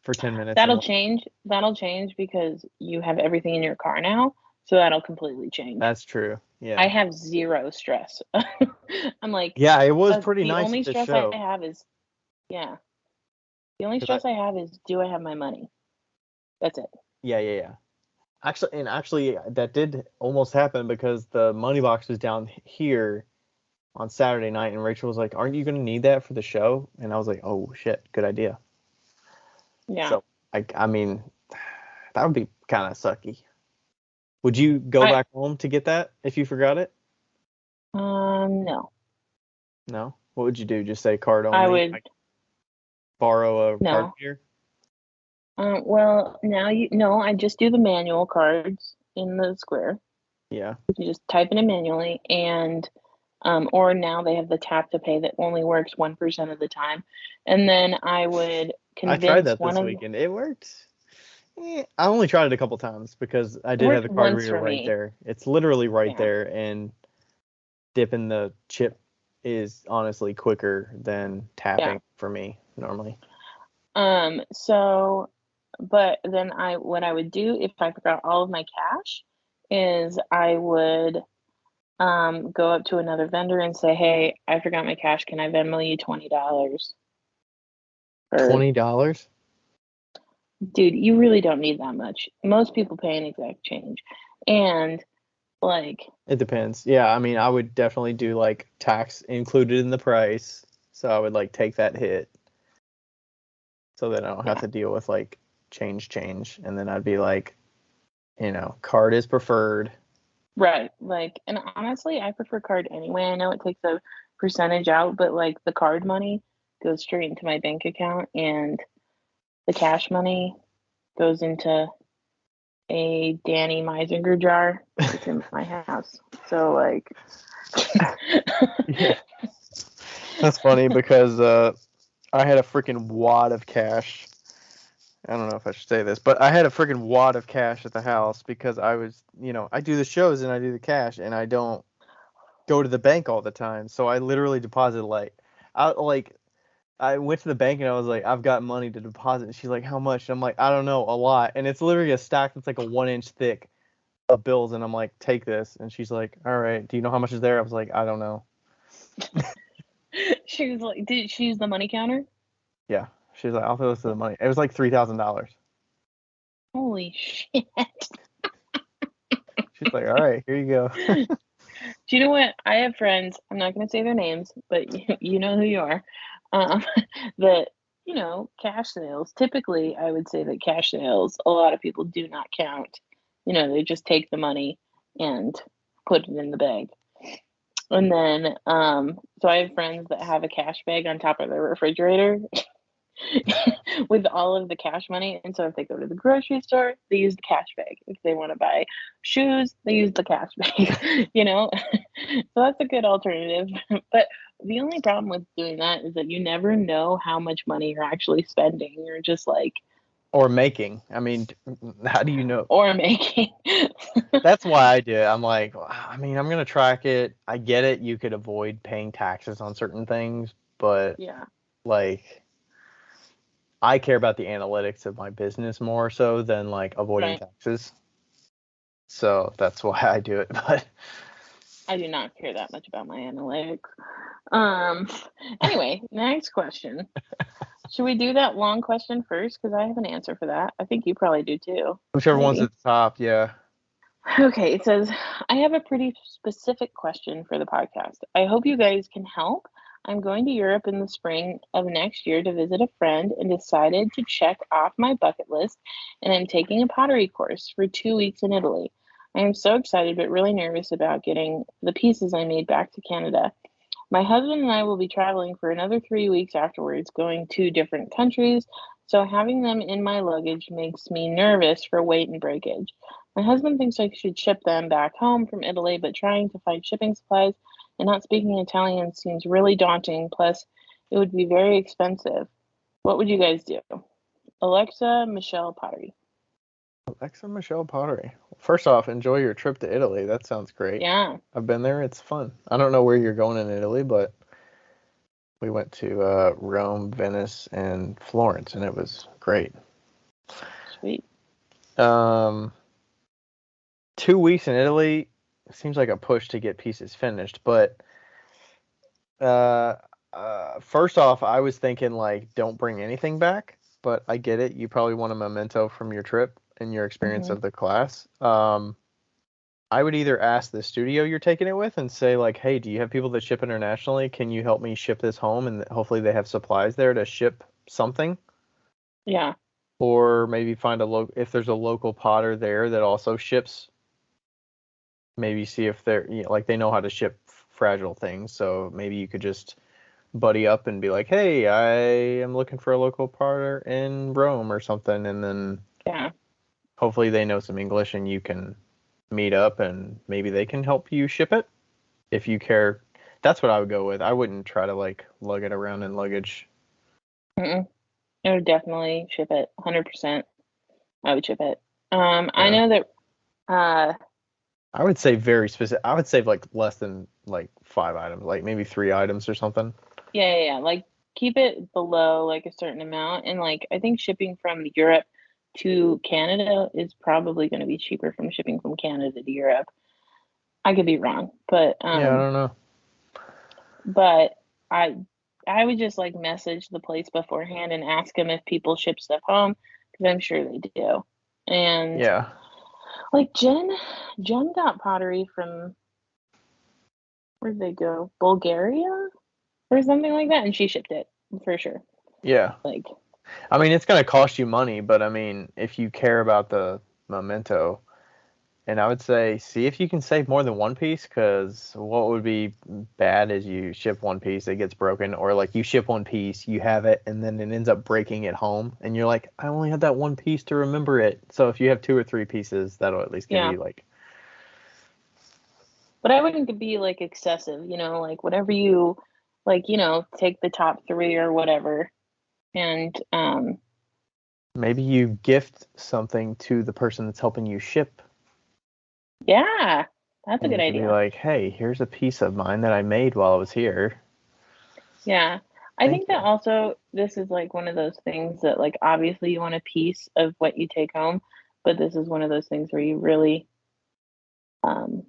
S3: for 10 minutes and
S1: that'll
S3: like,
S1: change. That'll change because you have everything in your car now. So that'll completely change.
S3: that's true.
S1: I
S3: Yeah.
S1: have zero stress. I'm like,
S3: Yeah, it was pretty
S1: the
S3: nice
S1: only
S3: at the
S1: stress I
S3: show.
S1: have is, yeah, the only
S3: 'Cause
S1: stress I have is, do I have my money? That's it.
S3: yeah. Actually, that did almost happen because the money box was down here on Saturday night, and Rachel was like, "Aren't you gonna need that for the show?" And I was like, "Oh shit, good idea."
S1: Yeah.
S3: So I mean, that would be kind of sucky. Would you go
S1: I,
S3: back home to get that if you forgot it?
S1: no.
S3: No. What would you do? Just say card
S1: I
S3: only?
S1: would,
S3: Like borrow a card
S1: no.
S3: here?
S1: Well, now no, I just do the manual cards in the square.
S3: Yeah.
S1: You just type it in manually, and or now they have the tap to pay that only works 1% of the time. And then I would
S3: I tried
S1: convince
S3: that
S1: one
S3: this
S1: of
S3: weekend. It worked. I only tried it a couple times because I
S1: it
S3: did have
S1: worked
S3: the card
S1: once
S3: reader
S1: for
S3: right
S1: me.
S3: there. It's literally right
S1: Yeah.
S3: there, and dipping the chip is honestly quicker than
S1: Yeah.
S3: tapping for me normally.
S1: So, but then what I would do if I forgot all of my cash is I would go up to another vendor and say, "Hey, I forgot my cash. Can I Venmo you $20?" Or,
S3: $20?
S1: dude, you really don't need that much. Most people pay an exact change. And like,
S3: It depends. Yeah, I mean, I would definitely do like tax included in the price, so I would like take that hit so that I don't have
S1: yeah,
S3: to deal with like change, and then I'd be like, card is preferred.
S1: right. Like, and honestly, I prefer card anyway. I know it takes a percentage out, but like the card money goes straight into my bank account and the cash money goes into a Danny Meisinger jar that's in my house. So like,
S3: Yeah, that's funny because I had a freaking wad of cash. I don't know if I should say this, but I had a freaking wad of cash at the house because I was, I do the shows and I do the cash and I don't go to the bank all the time. So I literally deposited I went to the bank and I was like, I've got money to deposit. And she's like, how much? And I'm like, I don't know, a lot. And it's literally a stack that's like a 1 inch thick of bills. And I'm like, take this. And she's like, all right, do you know how much is there? I was like, I don't know.
S1: she was like, did she use the money counter?
S3: Yeah. She's like, I'll throw this to the money. It was like $3,000.
S1: Holy shit.
S3: She's like, all right, here you go.
S1: Do you know what? I have friends, I'm not going to say their names, but you know who you are, um, that, cash sales, typically, I would say that cash sales, a lot of people do not count. They just take the money and put it in the bag. And then, so I have friends that have a cash bag on top of their refrigerator with all of the cash money. And so if they go to the grocery store, they use the cash bag. If they want to buy shoes, they use the cash bag, So that's a good alternative. But the only problem with doing that is that you never know how much money you're actually spending. You're just like,
S3: Or making. I mean, how do you know?
S1: or making.
S3: That's why I do it. I'm like, I mean, I'm gonna track it. I get it. You could avoid paying taxes on certain things, but
S1: Yeah,
S3: like, I care about the analytics of my business more so than like avoiding
S1: right.
S3: taxes. So that's why I do it. But
S1: I do not care that much about my analytics. Um, anyway, next question. Should we do that long question first? Because I have an answer for that. I think you probably do too.
S3: whichever one's
S1: Maybe.
S3: at the top, yeah.
S1: Okay, it says, I have a pretty specific question for the podcast. I hope you guys can help. I'm going to Europe in the spring of next year to visit a friend and decided to check off my bucket list, and I'm taking a pottery course for 2 weeks in Italy. I am so excited but really nervous about getting the pieces I made back to Canada. My husband and I will be traveling for another 3 weeks afterwards, going to different countries, so having them in my luggage makes me nervous for weight and breakage. My husband thinks I should ship them back home from Italy, but trying to find shipping supplies and not speaking Italian seems really daunting, plus, it would be very expensive. What would you guys do? Alexa, Michelle Pottery.
S3: Alexa Michelle Pottery. First off, enjoy your trip to Italy. That sounds great.
S1: Yeah,
S3: I've been there. It's fun. I don't know where you're going in Italy, but we went to Rome, Venice, and Florence, and it was great.
S1: sweet.
S3: Um, 2 weeks in Italy seems like a push to get pieces finished, but uh, first off, I was thinking like don't bring anything back, but I get it. You probably want a memento from your trip and your experience
S1: Hmm.
S3: of the class. I would either ask the studio you're taking it with and say like, hey, do you have people that ship internationally? Can you help me ship this home? And hopefully they have supplies there to ship something.
S1: Yeah,
S3: Or maybe find if there's a local potter there that also ships, maybe see if they're like they know how to ship fragile things. So maybe you could just buddy up and be like, hey, I am looking for a local partner in Rome or something, and then
S1: Yeah.
S3: hopefully they know some English and you can meet up and maybe they can help you ship it if you care. That's what I would go with. I wouldn't try to like lug it around in luggage.
S1: Mm-mm. I would definitely ship it. 100%. I would ship it. I
S3: Yeah.
S1: know that. Uh,
S3: I would say very specific. I would say like less than like 5 items, like maybe 3 items or something.
S1: yeah. Like keep it below like a certain amount, and like I think shipping from Europe to Canada is probably going to be cheaper from shipping from Canada to Europe. I could be wrong,
S3: Yeah, I don't know.
S1: but I I would just like message the place beforehand and ask them if people ship stuff home because I'm sure they do. And
S3: Yeah.
S1: like Jen got pottery from where did they go? Bulgaria or something like that, and she shipped it for sure.
S3: Yeah.
S1: Like,
S3: I mean, it's going to cost you money, but I mean, if you care about the memento, and I would say see if you can save more than one piece, because what would be bad is you ship one piece, it gets broken, or like you ship one piece, you have it, and then it ends up breaking at home, and you're like, I only had that one piece to remember it. So if you have 2 or 3 pieces, that'll at least give
S1: yeah.
S3: you like,
S1: But I wouldn't be like excessive, like whatever you like, take the top three or whatever. And
S3: maybe you gift something to the person that's helping you ship.
S1: yeah, that's a
S3: And
S1: good
S3: you could be
S1: idea.
S3: like, hey, here's a piece of mine that I made while I was here.
S1: Yeah. I
S3: Thank
S1: think that
S3: you.
S1: also this is like one of those things that like obviously you want a piece of what you take home, but this is one of those things where you really um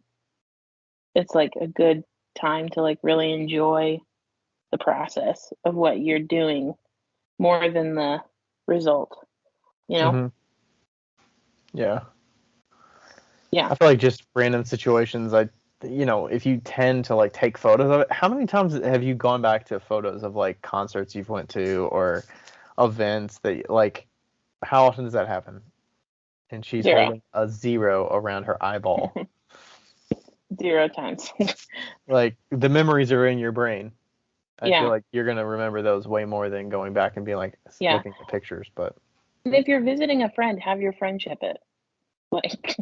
S1: it's like a good time to like really enjoy the process of what you're doing more than the result, you know?
S3: Hmm. Yeah.
S1: Yeah.
S3: I feel like just random situations, if you tend to like take photos of it, how many times have you gone back to photos of like concerts you've went to or events that like, how often does that happen? And she's
S1: 0.
S3: holding a 0 around her eyeball.
S1: 0 times.
S3: Like the memories are in your brain. I feel
S1: Yeah.
S3: like you're gonna remember those way more than going back and being like
S1: Yeah.
S3: looking at pictures. But
S1: And if you're visiting a friend, have your friend ship it. Like,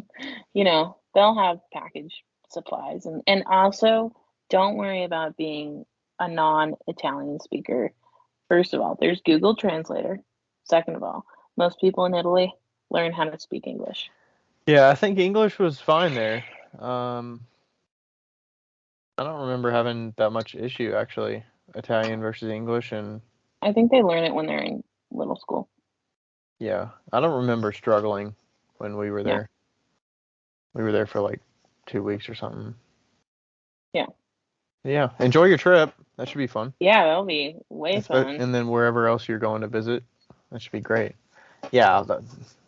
S1: they'll have package supplies, and also don't worry about being a non-Italian speaker. First of all, there's Google Translator. Second of all, most people in Italy learn how to speak English.
S3: yeah, I think English was fine there. Um, I don't remember having that much issue actually, Italian versus English, and
S1: I think they learn it when they're in little school.
S3: yeah, I don't remember struggling when we were
S1: Yeah.
S3: there. We were there for like 2 weeks or something.
S1: Yeah.
S3: Yeah, enjoy your trip. That should be fun.
S1: Yeah, that'll be way fun.
S3: And then wherever else you're going to visit, that should be great. Yeah,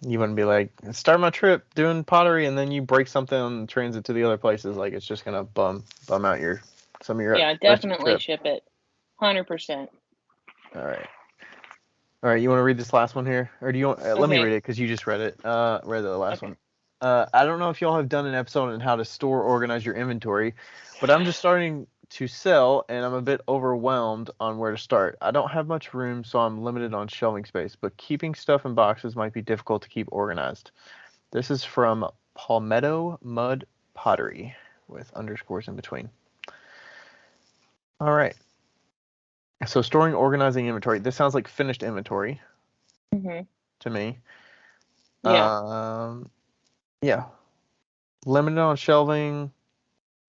S3: you wouldn't be like start my trip doing pottery and then you break something on transit to the other places. Like it's just gonna bum out some of your
S1: Yeah,
S3: rest of your
S1: definitely
S3: trip.
S1: ship it. 100%.
S3: All right. All right, you want to read this last one here, or do you want? Let me read
S1: Okay.
S3: it because you just read it. Read the last
S1: Okay.
S3: one. I don't know if y'all have done an episode on how to store, organize your inventory, but I'm just starting to sell, and I'm a bit overwhelmed on where to start. I don't have much room, so I'm limited on shelving space, but keeping stuff in boxes might be difficult to keep organized. This is from Palmetto Mud Pottery with underscores in between. All right. So storing, organizing inventory. This sounds like finished inventory
S1: Mhm.
S3: to me.
S1: Yeah.
S3: Yeah. Limited on shelving,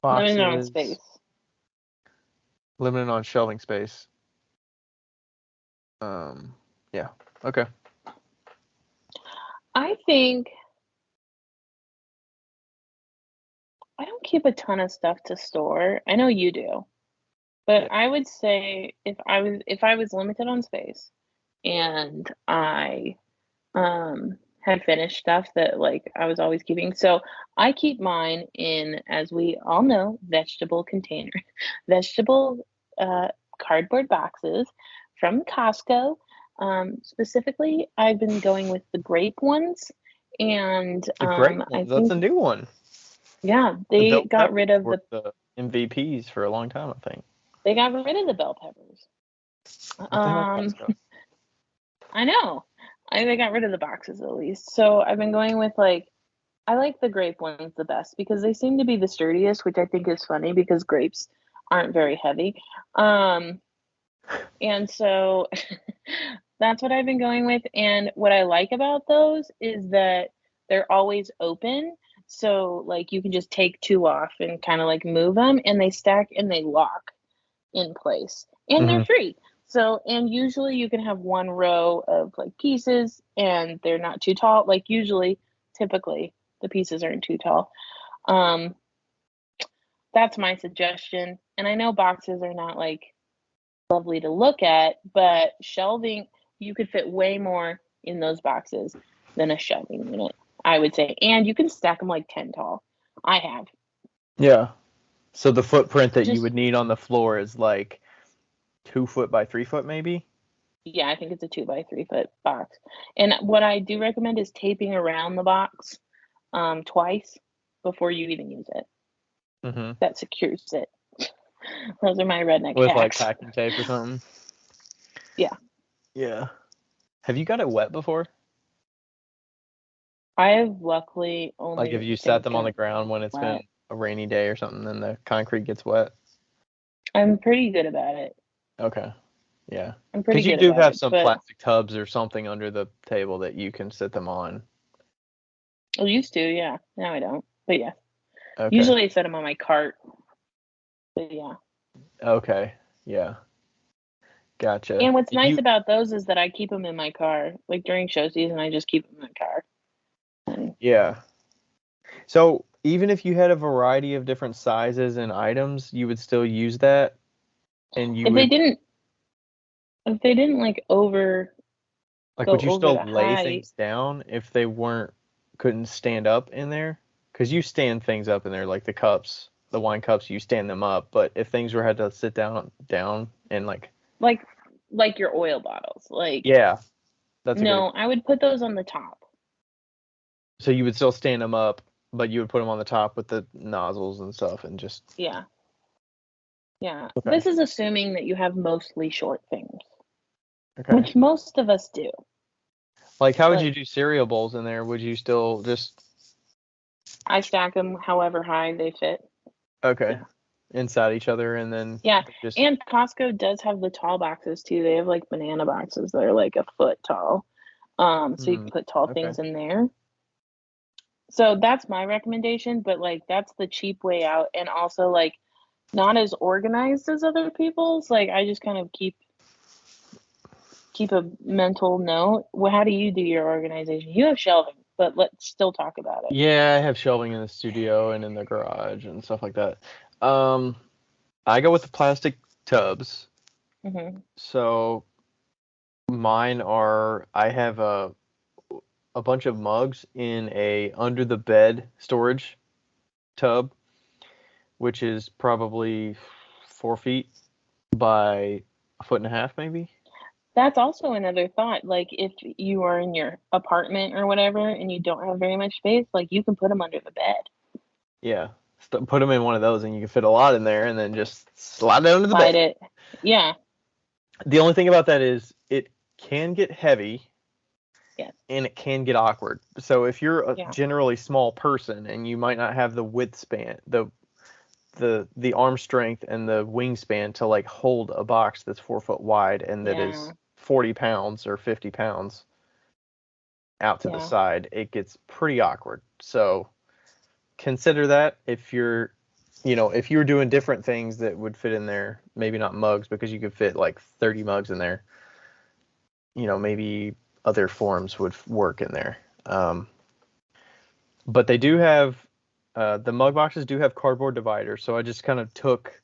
S1: Limited on
S3: boxes,
S1: space.
S3: limited on shelving space. Yeah. Okay.
S1: I think I don't keep a ton of stuff to store. I know you do. But
S3: Yeah.
S1: I would say if I was limited on space and I had finished stuff that like I was always keeping. So I keep mine in, as we all know, vegetable container, vegetable uh, cardboard boxes from Costco. Specifically, I've been going with the grape ones, and
S3: The great
S1: I
S3: one. That's
S1: think
S3: a new one.
S1: yeah,
S3: The
S1: they
S3: bell
S1: got rid
S3: peppers
S1: of
S3: were
S1: the
S3: the MVPs for a long time, I think.
S1: they got rid of the bell peppers.
S3: What the hell,
S1: Um,
S3: Costco?
S1: I know. They got rid of the boxes at least. So I've been going with like I like the grape ones the best because they seem to be the sturdiest, which I think is funny because grapes aren't very heavy. Um, and so that's what I've been going with. And what I like about those is that they're always open. So like you can just take two off and kind of like move them and they stack and they lock in place. And they're
S3: Hmm.
S1: free. So and usually you can have one row of like pieces and they're not too tall. Like usually, typically the pieces aren't too tall. Um, that's my suggestion. And I know boxes are not like lovely to look at, but shelving, you could fit way more in those boxes than a shelving unit, I would say. And you can stack them like 10 tall. I have.
S3: Yeah. So the footprint that you
S1: Just,
S3: would need on the floor is like 2 foot by 3 foot, maybe.
S1: yeah, I think it's a 2 by 3 foot box. And what I do recommend is taping around the box twice before you even use it.
S3: Hmm.
S1: That secures it. Those are my redneck
S3: With like
S1: hacks.
S3: packing tape or something.
S1: Yeah.
S3: Yeah. Have you got it wet before?
S1: I have luckily
S3: Like if
S1: only
S3: you sat
S1: things
S3: them on the
S1: gotten
S3: ground when it's been
S1: wet.
S3: a rainy day or something, then the concrete gets wet.
S1: I'm pretty good about it.
S3: Okay. Yeah.
S1: I'm pretty
S3: Because you
S1: good
S3: do
S1: about
S3: have
S1: it,
S3: some
S1: but
S3: plastic tubs or something under the table that you can sit them on.
S1: I used to, yeah. Now I don't. But yeah.
S3: Okay.
S1: Usually I set them on my cart. But yeah.
S3: Okay. Yeah. Gotcha.
S1: And what's
S3: And
S1: nice
S3: you,
S1: about those is that I keep them in my car. Like during show season, I just keep them in my car. And
S3: yeah. So even if you had a variety of different sizes and items, you would still use that, and you
S1: if they
S3: would
S1: didn't, if they didn't like
S3: like,
S1: go
S3: would you
S1: over
S3: still
S1: the
S3: lay
S1: height,
S3: things down if they couldn't stand up in there? Because you stand things up in there, like the cups, the wine cups, you stand them up. But if things were had to sit down and like,
S1: like like your oil bottles, like
S3: yeah, that's a good
S1: no,
S3: example.
S1: I would put those on the top.
S3: So you would still stand them up, but you would put them on the top with the nozzles and stuff, and just
S1: Yeah. Yeah.
S3: okay,
S1: This is assuming that you have mostly short things,
S3: okay.
S1: which most of us do.
S3: Like, how would you
S1: Like
S3: do cereal bowls in there? Would you still just
S1: I stack them however high they fit.
S3: okay
S1: Yeah.
S3: inside each other, and then
S1: Yeah.
S3: just
S1: And Costco does have the tall boxes too. They have like banana boxes that are like a foot tall. So you can put tall
S3: okay.
S1: things in there. So that's my recommendation, but like that's the cheap way out and also like not as organized as other people's. Like I just kind of keep a mental note. Well, how do you do your organization? You have shelving, but let's still talk about it.
S3: Yeah, I have shelving in the studio and in the garage and stuff like that. Um, I go with the plastic tubs.
S1: Hmm.
S3: So mine are I have a bunch of mugs in a under the bed storage tub, which is probably 4 feet by a foot and a half, maybe.
S1: That's also another thought. Like if you are in your apartment or whatever and you don't have very much space, like you can put them under the bed.
S3: Yeah. Put them in one of those, and you can fit a lot in there, and then just slide it under the
S1: Slide
S3: bed.
S1: it. Yeah.
S3: The only thing about that is it can get heavy
S1: Yes.
S3: and it can get awkward. So if you're a
S1: Yeah.
S3: generally small person and you might not have the width span, the arm strength and the wingspan to like hold a box that's 4 foot wide and that is
S1: Yeah.
S3: 40 pounds or 50 pounds out to the
S1: Yeah.
S3: side, it gets pretty awkward. So consider that if you're if you were doing different things that would fit in there, maybe not mugs because you could fit like 30 mugs in there, maybe other forms would work in there. But they do have the mug boxes do have cardboard dividers, so I just kind of took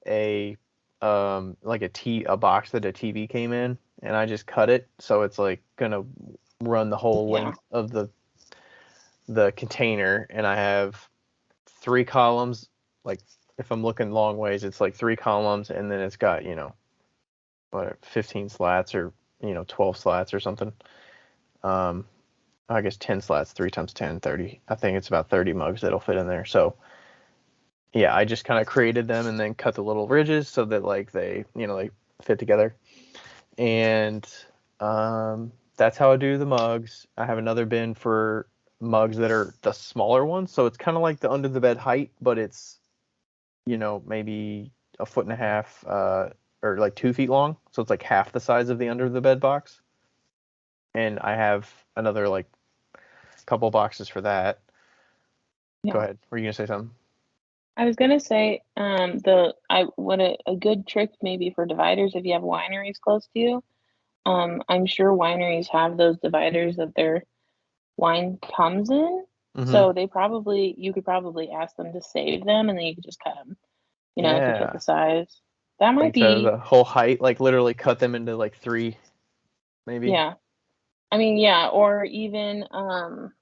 S3: a like a box that a TV came in, and I just cut it so it's like gonna run the whole
S1: Yeah.
S3: length of the container, and I have 3 columns. Like if I'm looking long ways, it's like 3 columns, and then it's got 15 slats or 12 slats or something. Um, I guess 10 slats, 3 times 10, 30. I think it's about 30 mugs that'll fit in there. So yeah, I just kind of created them and then cut the little ridges so that like they, like fit together. And that's how I do the mugs. I have another bin for mugs that are the smaller ones. So it's kind of like the under the bed height, but it's, maybe a foot and a half or like 2 feet long. So it's like half the size of the under the bed box. And I have another like couple boxes for that. Go
S1: Yeah.
S3: ahead. Were you gonna say something?
S1: I was gonna say, what a good trick maybe for dividers if you have wineries close to you. I'm sure wineries have those dividers that their wine comes in,
S3: Mm-hmm.
S1: so you could probably ask them to save them, and then you could just cut them. If you fit
S3: Yeah.
S1: the size, that
S3: Like
S1: might
S3: instead of
S1: be,
S3: the whole height, like literally cut them into like three, maybe.
S1: yeah. I mean, yeah, or even, I'm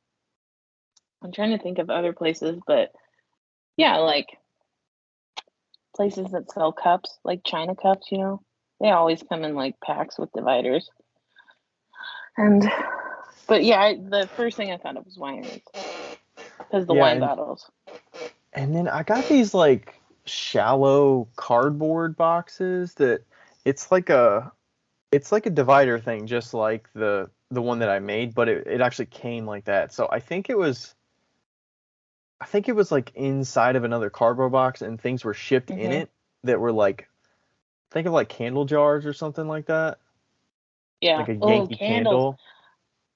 S1: trying to think of other places, but yeah, like places that sell cups, like China cups, they always come in like packs with dividers. And, but yeah, the first thing I thought of was wineries because the
S3: Yeah,
S1: wine
S3: and
S1: bottles.
S3: and then I got these like shallow cardboard boxes that it's like a it's like a divider thing, just like the one that I made, but it actually came like that. So I think it was like inside of another cardboard box and things were shipped in
S1: Hmm.
S3: it that were like think of like candle jars or something like that.
S1: Yeah.
S3: Like a
S1: Oh,
S3: Yankee
S1: candles.
S3: candle.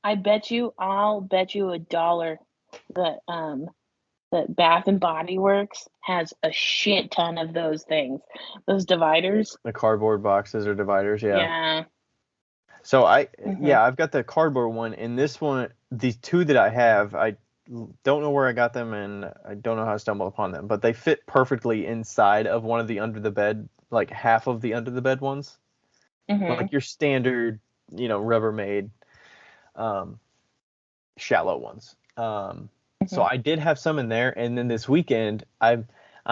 S1: I'll bet you $1 that that Bath and Body Works has a shit ton of those things. Those dividers.
S3: The cardboard boxes or dividers, yeah.
S1: Yeah.
S3: So
S1: Hmm.
S3: yeah, I've got the cardboard one, and this one, these two that I have, I don't know where I got them, and I don't know how I stumbled upon them, but they fit perfectly inside of one of the under the bed, like half of the under the bed ones,
S1: Hmm.
S3: like your standard, Rubbermaid, um, shallow ones. So
S1: Hmm.
S3: I did have some in there, and then this weekend I'm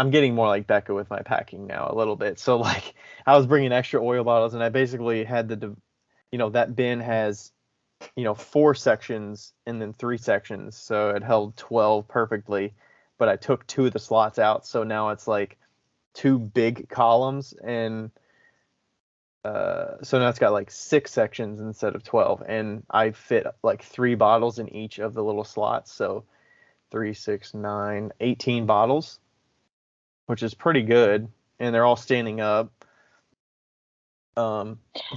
S3: getting more like Becca with my packing now a little bit. So like I was bringing extra oil bottles, and I basically had that bin has 4 sections and then 3 sections, so it held 12 perfectly. But I took two of the slots out, so now it's like two big columns, and so now it's got like 6 sections instead of 12, and I fit like 3 bottles in each of the little slots, so 3, 6, 9, 18 bottles, which is pretty good, and they're all standing up.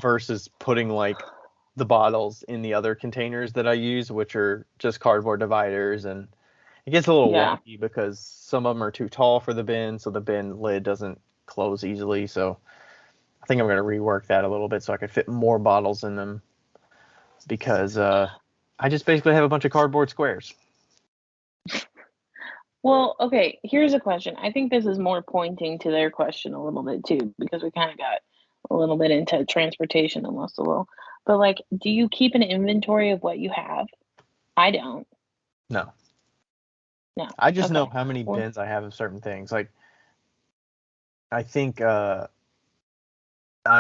S3: Versus putting like the bottles in the other containers that I use, which are just cardboard dividers, and it gets a little
S1: Yeah.
S3: wonky because some of them are too tall for the bin, so the bin lid doesn't close easily. So I think I'm going to rework that a little bit so I can fit more bottles in them because I just basically have a bunch of cardboard squares.
S1: Well, okay, here's a question. I think this is more pointing to their question a little bit too, because we kind of got a little bit into transportation almost a little. But like, do you keep an inventory of what you have? I don't.
S3: No,
S1: No.
S3: I just know
S1: Okay.
S3: how many
S1: Well,
S3: bins I have of certain things. Like I think I'm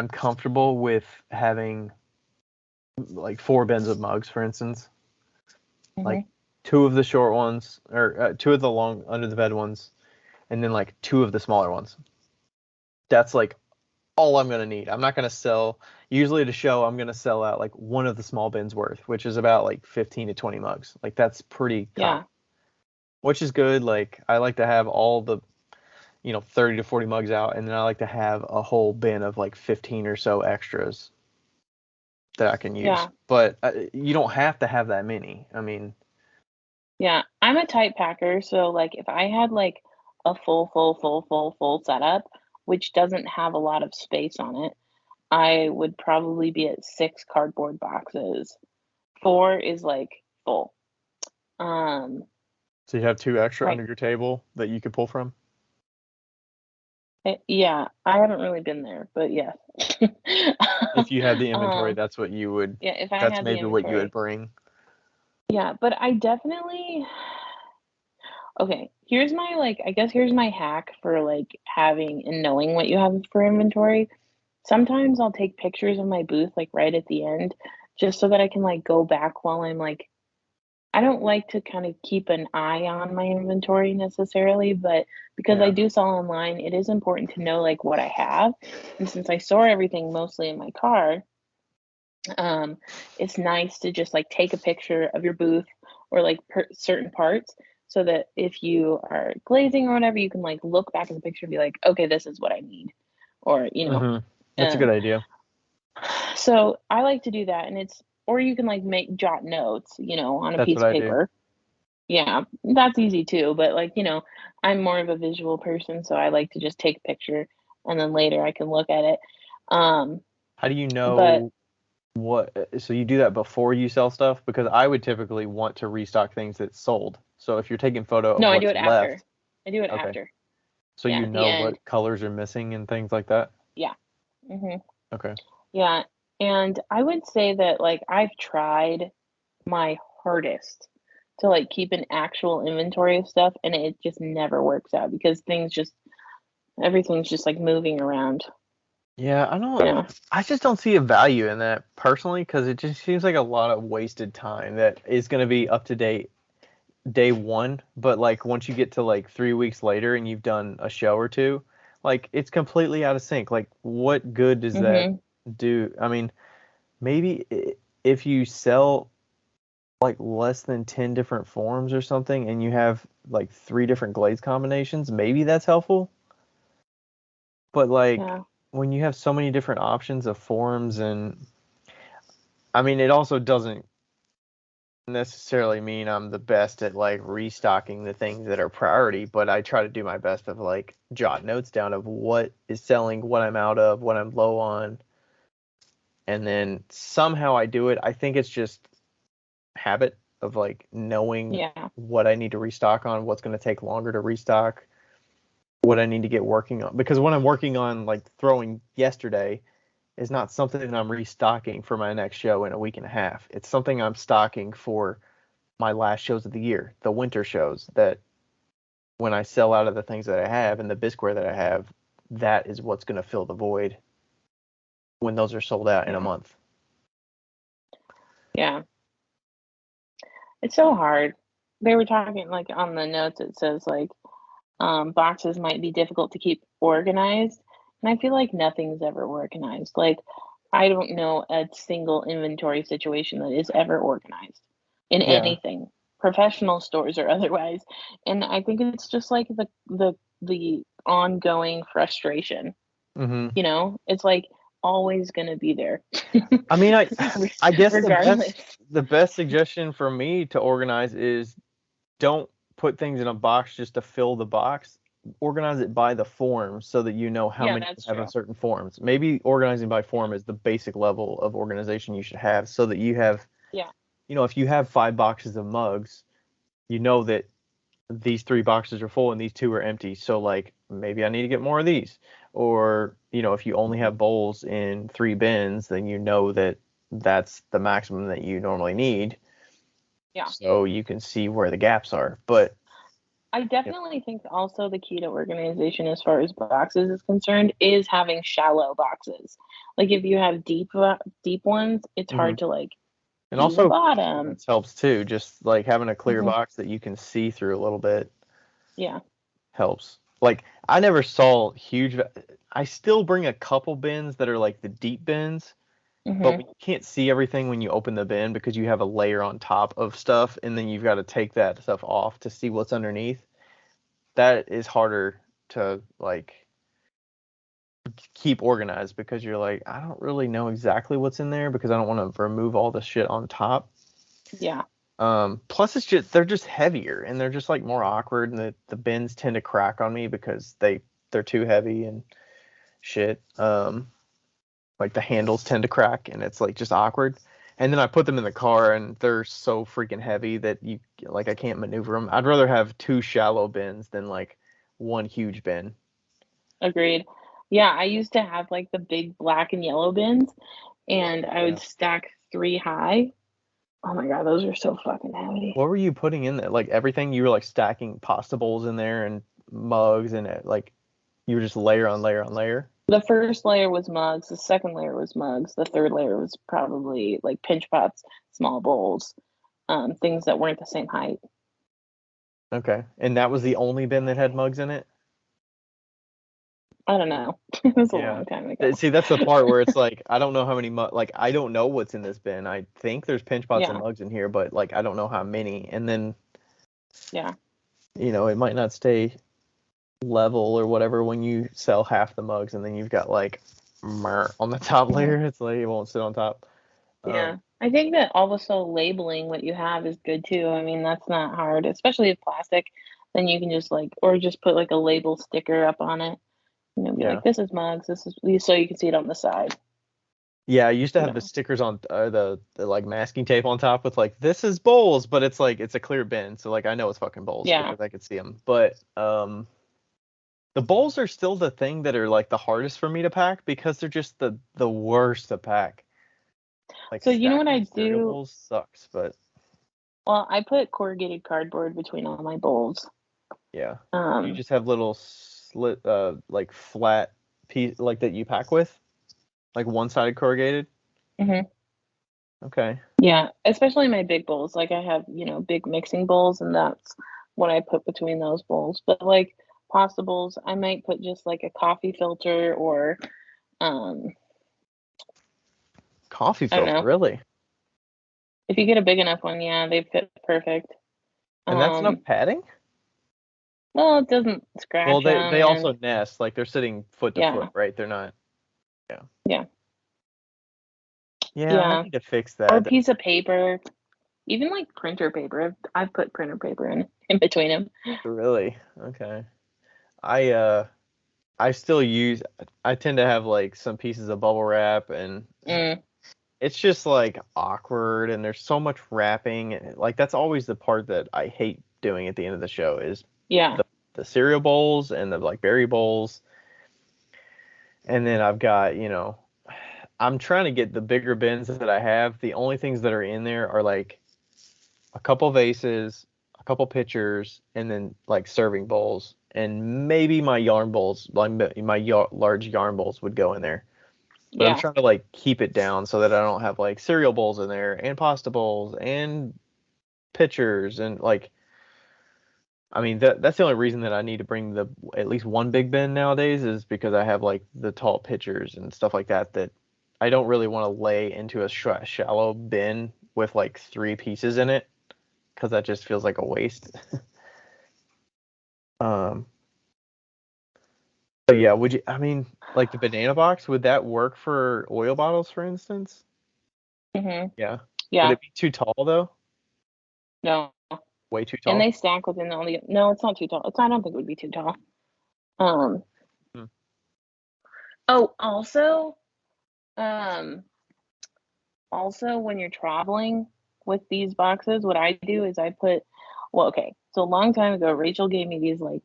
S3: comfortable with having like 4 bins of mugs, for instance, like
S1: hmm.
S3: two of the short ones or two of the long under the bed ones, and then like two of the smaller ones. That's like all I'm gonna need. I'm not gonna sell. Usually at a show, I'm gonna sell out like one of the small bins worth, which is about like 15 to 20 mugs. Like that's pretty common,
S1: Yeah.
S3: which is good. Like I like to have all the 30 to 40 mugs out, and then I like to have a whole bin of like 15 or so extras that I can use.
S1: Yeah.
S3: But you don't have to have that many. I mean,
S1: Yeah. I'm a tight packer, so like if I had like a full setup, which doesn't have a lot of space on it, I would probably be at 6 cardboard boxes. Four is like full. Um,
S3: so you have two extra
S1: right.
S3: under your table that you could pull from.
S1: Yeah, I haven't really been there, but yes.
S3: If you had the inventory,
S1: Um,
S3: that's what you would.
S1: yeah, if I
S3: That's
S1: had the
S3: maybe what you would
S1: inventory.
S3: bring.
S1: Yeah, but I definitely okay, here's my like I guess here's my hack for like having and knowing what you have for inventory. Sometimes I'll take pictures of my booth like right at the end just so that I can like go back while I'm like I don't like to kind of keep an eye on my inventory necessarily, but because I
S3: Yeah.
S1: do sell online, it is important to know like what I have. And since I store everything mostly in my car, um, it's nice to just like take a picture of your booth or like certain parts so that if you are glazing or whatever, you can like look back at the picture and be like, okay, this is what I need. Or,
S3: That's a good
S1: um,
S3: idea.
S1: so I like to do that. Or you can like make jot notes, on a
S3: That's
S1: piece
S3: what
S1: of
S3: I do.
S1: paper. Yeah, that's easy too. But like, I'm more of a visual person, so I like to just take a picture and then later I can look at it. Um,
S3: How do you
S1: but
S3: know so you do that before you sell stuff? Because I would typically want to restock things that's sold. So if you're taking photo of
S1: no, I do
S3: what's
S1: it after.
S3: left,
S1: I do it
S3: okay.
S1: after.
S3: So
S1: Yeah,
S3: you
S1: at the
S3: know
S1: end.
S3: what colors are missing and things like that?
S1: Yeah. hmm
S3: Okay.
S1: Yeah. And I would say that like I've tried my hardest to like keep an actual inventory of stuff and it just never works out because everything's just like moving around.
S3: Yeah,
S1: Yeah.
S3: I just don't see a value in that personally because it just seems like a lot of wasted time that is going to be up to date day one, but like once you get to like 3 weeks later and you've done a show or two, like it's completely out of sync. Like what good does that
S1: hmm
S3: do? I mean, maybe if you sell like less than 10 different forms or something and you have like three different glaze combinations, maybe that's helpful. But like
S1: Yeah.
S3: when you have so many different options of forms and I mean it also doesn't necessarily mean I'm the best at like restocking the things that are priority, but I try to do my best of like jot notes down of what is selling, what I'm out of, what I'm low on, and then somehow I do it. I think it's just habit of like knowing
S1: Yeah.
S3: what I need to restock on, what's going to take longer to restock, what I need to get working on. Because when I'm working on like throwing yesterday is not something that I'm restocking for my next show in a week and a half. It's something I'm stocking for my last shows of the year, the winter shows that when I sell out of the things that I have and the Bisqueware that I have, that is what's going to fill the void when those are sold out in a
S1: Yeah.
S3: month.
S1: Yeah. It's so hard. They were talking like on the notes it says like boxes might be difficult to keep organized. And I feel like nothing's ever organized. Like, I don't know a single inventory situation that is ever organized in
S3: Yeah.
S1: anything, professional stores or otherwise. And I think it's just like the ongoing frustration.
S3: hmm
S1: It's like always gonna be there,
S3: I mean, I guess
S1: regardless.
S3: the best suggestion for me to organize is don't put things in a box just to fill the box. Organize it by the form so that you know how
S1: Yeah,
S3: many you
S1: that's
S3: have in
S1: true.
S3: certain forms. Maybe organizing by
S1: Yeah,
S3: form is the basic level of organization you should have so that you have,
S1: yeah,
S3: if you have 5 boxes of mugs, you know that these 3 boxes are full and these 2 are empty. So like maybe I need to get more of these. Or, if you only have bowls in 3 bins, then you know that that's the maximum that you normally need.
S1: yeah.
S3: So you can see where the gaps are. But
S1: I definitely think also the key to organization as far as boxes is concerned is having shallow boxes. Like if you have deep ones, it's
S3: mhm.
S1: hard to like
S3: And
S1: see the
S3: also
S1: bottom.
S3: confidence helps too. Just like having a clear
S1: hmm
S3: box that you can see through a little bit
S1: Yeah.
S3: helps. Like I never saw huge. I still bring a couple bins that are like the deep bins, but
S1: hmm
S3: when you can't see everything when you open the bin because you have a layer on top of stuff, and then you've got to take that stuff off to see what's underneath. That is harder to like keep organized because you're like, I don't really know exactly what's in there because I don't want to remove all the shit on top.
S1: Yeah.
S3: Plus it's just they're just heavier and they're just like more awkward and the bins tend to crack on me because they're too heavy and shit. Like the handles tend to crack and it's like just awkward. And then I put them in the car and they're so freaking heavy that I can't maneuver them. I'd rather have 2 shallow bins than like one huge bin.
S1: Agreed. Yeah, I used to have like the big black and yellow bins and I would
S3: Yeah.
S1: stack three high. Oh my God, those are so fucking heavy.
S3: What were you putting in there? Like everything you were like stacking pasta bowls in there and mugs and like you were just layer on layer on layer.
S1: The first layer was mugs, the second layer was mugs, the third layer was probably like pinch pots, small bowls. things that weren't the same height.
S3: Okay. And that was the only bin that had mugs in it?
S1: I don't know. It was a
S3: Yeah.
S1: long time ago.
S3: See, that's the part where it's like, I don't know how many like, I don't know what's in this bin. I think there's pinch pots and
S1: Yeah,
S3: mugs in here, but like, I don't know how many. And then,
S1: yeah,
S3: it might not stay level or whatever when you sell half the mugs and then you've got like on the top
S1: mhm,
S3: layer. It's like it won't sit on top.
S1: yeah. I think that also labeling what you have is good too. I mean, that's not hard, especially if plastic. Then you can just like, or just put like a label sticker up on it. Be
S3: Yeah.
S1: like, this is mugs. This is so you can see it on the side.
S3: Yeah, I used to
S1: You
S3: have the
S1: know.
S3: stickers on the like masking tape on top with like this is bowls, but it's like it's a clear bin, so like I know it's fucking bowls
S1: Yeah.
S3: because I could see them. But the bowls are still the thing that are like the hardest for me to pack because they're just the worst to pack. Like
S1: So you know what I
S3: stacking cereal
S1: do?
S3: bowls sucks, but
S1: Well, I put corrugated cardboard between all my bowls.
S3: yeah. You
S1: Um,
S3: just have little slit like flat piece like that you pack with, like one-sided corrugated.
S1: mhm.
S3: Okay.
S1: Yeah, especially my big bowls. Like I have, big mixing bowls, and that's what I put between those bowls. But like pasta bowls, I might put just like a coffee filter or um,
S3: Coffee
S1: I don't
S3: filter,
S1: know.
S3: really?
S1: If you get a big enough one, yeah, they fit perfect.
S3: And that's enough
S1: Um,
S3: padding?
S1: well, it doesn't
S3: Well,
S1: scratch
S3: they
S1: them,
S3: also
S1: and
S3: nest, like they're sitting foot to foot,
S1: yeah,
S3: right? They're not. Yeah.
S1: yeah,
S3: Yeah, I
S1: yeah.
S3: need to fix
S1: Or a
S3: that.
S1: piece of paper, even like printer paper. I've put printer paper in between them.
S3: Really? Okay. I still use I tend to have like some pieces of bubble wrap and
S1: Mm,
S3: it's just like awkward and there's so much wrapping and like that's always the part that I hate doing at the end of the show is
S1: yeah,
S3: the cereal bowls and the like berry bowls. And then I've got, I'm trying to get the bigger bins that I have. The only things that are in there are like a couple vases, a couple pitchers, and then like serving bowls. And maybe my yarn bowls, like my large yarn bowls would go in there. But I'm
S1: yeah.
S3: trying to like keep it down so that I don't have like cereal bowls in there and pasta bowls and pitchers and like I mean that's the only reason that I need to bring the at least one big bin nowadays is because I have like the tall pitchers and stuff like that I don't really want to lay into a shallow bin with like three pieces in it because that just feels like a waste. Um, but yeah, would you? I mean, like the banana box, would that work for oil bottles, for instance?
S1: Hmm.
S3: Yeah. Would
S1: Yeah.
S3: it be too tall though?
S1: No.
S3: Way too
S1: And
S3: tall?
S1: they stack within all the. No, it's not too tall. I don't think it would be too tall. Um.
S3: Hmm.
S1: Oh, um, also when you're traveling with these boxes, what I do is I put. Well, okay. So a long time ago, Rachel gave me these like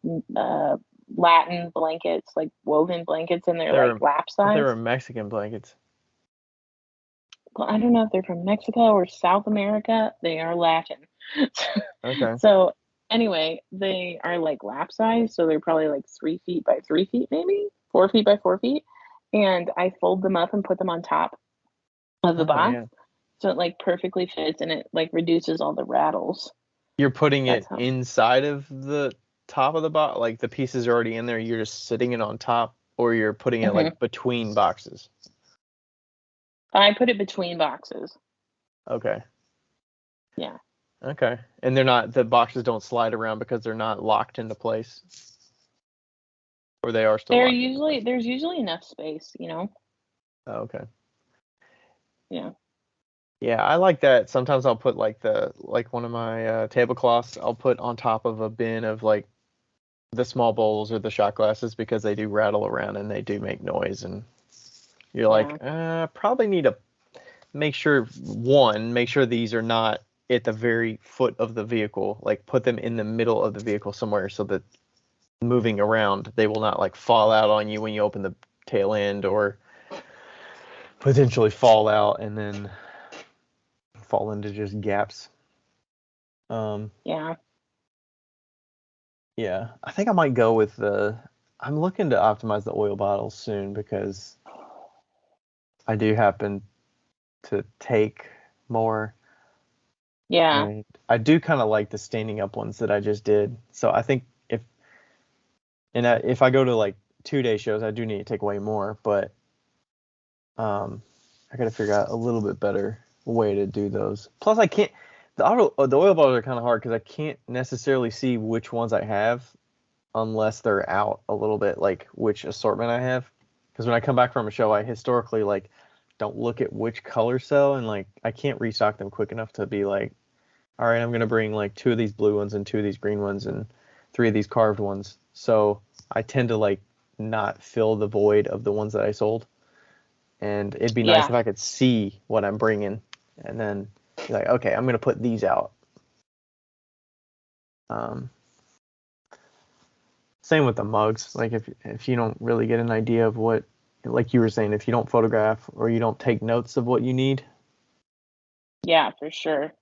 S1: Latin blankets, like woven blankets, and they're like
S3: They're,
S1: lap
S3: but they
S1: size.
S3: were Mexican blankets.
S1: Well, I don't know if they're from Mexico or South America. They are Latin.
S3: Okay.
S1: So anyway, they are like lap size, so they're probably like 3 feet by 3 feet, maybe 4 feet by 4 feet. And I fold them up and put them on top of the
S3: Oh
S1: box,
S3: yeah.
S1: so it like perfectly fits and it like reduces all the rattles.
S3: You're putting
S1: That's
S3: it
S1: how.
S3: inside of the top of the box, like the pieces are already in there. You're just sitting it on top, or you're putting it
S1: Hmm.
S3: like between boxes.
S1: I put it between boxes.
S3: Okay.
S1: Yeah.
S3: Okay. And they're not the boxes don't slide around because they're not locked into place, or they are still locked into place.
S1: There's usually enough space.
S3: Oh, okay.
S1: Yeah.
S3: Yeah, I like that. Sometimes I'll put like one of my tablecloths I'll put on top of a bin of like the small bowls or the shot glasses because they do rattle around and they do make noise and you're like,
S1: Yeah.
S3: probably need to make sure these are not at the very foot of the vehicle. Like put them in the middle of the vehicle somewhere so that moving around they will not like fall out on you when you open the tail end or potentially fall out and then fall into just gaps. Um,
S1: Yeah.
S3: yeah, I think I might go with I'm looking to optimize the oil bottles soon because I do happen to take more
S1: Yeah.
S3: And I do kind of like the standing up ones that I just did. So I think if I go to like 2 day shows, I do need to take way more, but I got to figure out a little bit better way to do those. Plus, I can't. The oil bottles are kind of hard because I can't necessarily see which ones I have unless they're out a little bit, like which assortment I have. Because when I come back from a show, I historically like don't look at which color sell, and like I can't restock them quick enough to be like, all right, I'm gonna bring like 2 of these blue ones and 2 of these green ones and 3 of these carved ones. So I tend to like not fill the void of the ones that I sold, and it'd be nice
S1: Yeah.
S3: if I could see what I'm bringing, and then be like, okay, I'm gonna put these out. Um, Same with the mugs. Like if you don't really get an idea of what, like you were saying, if you don't photograph or you don't take notes of what you need.
S1: Yeah, for sure.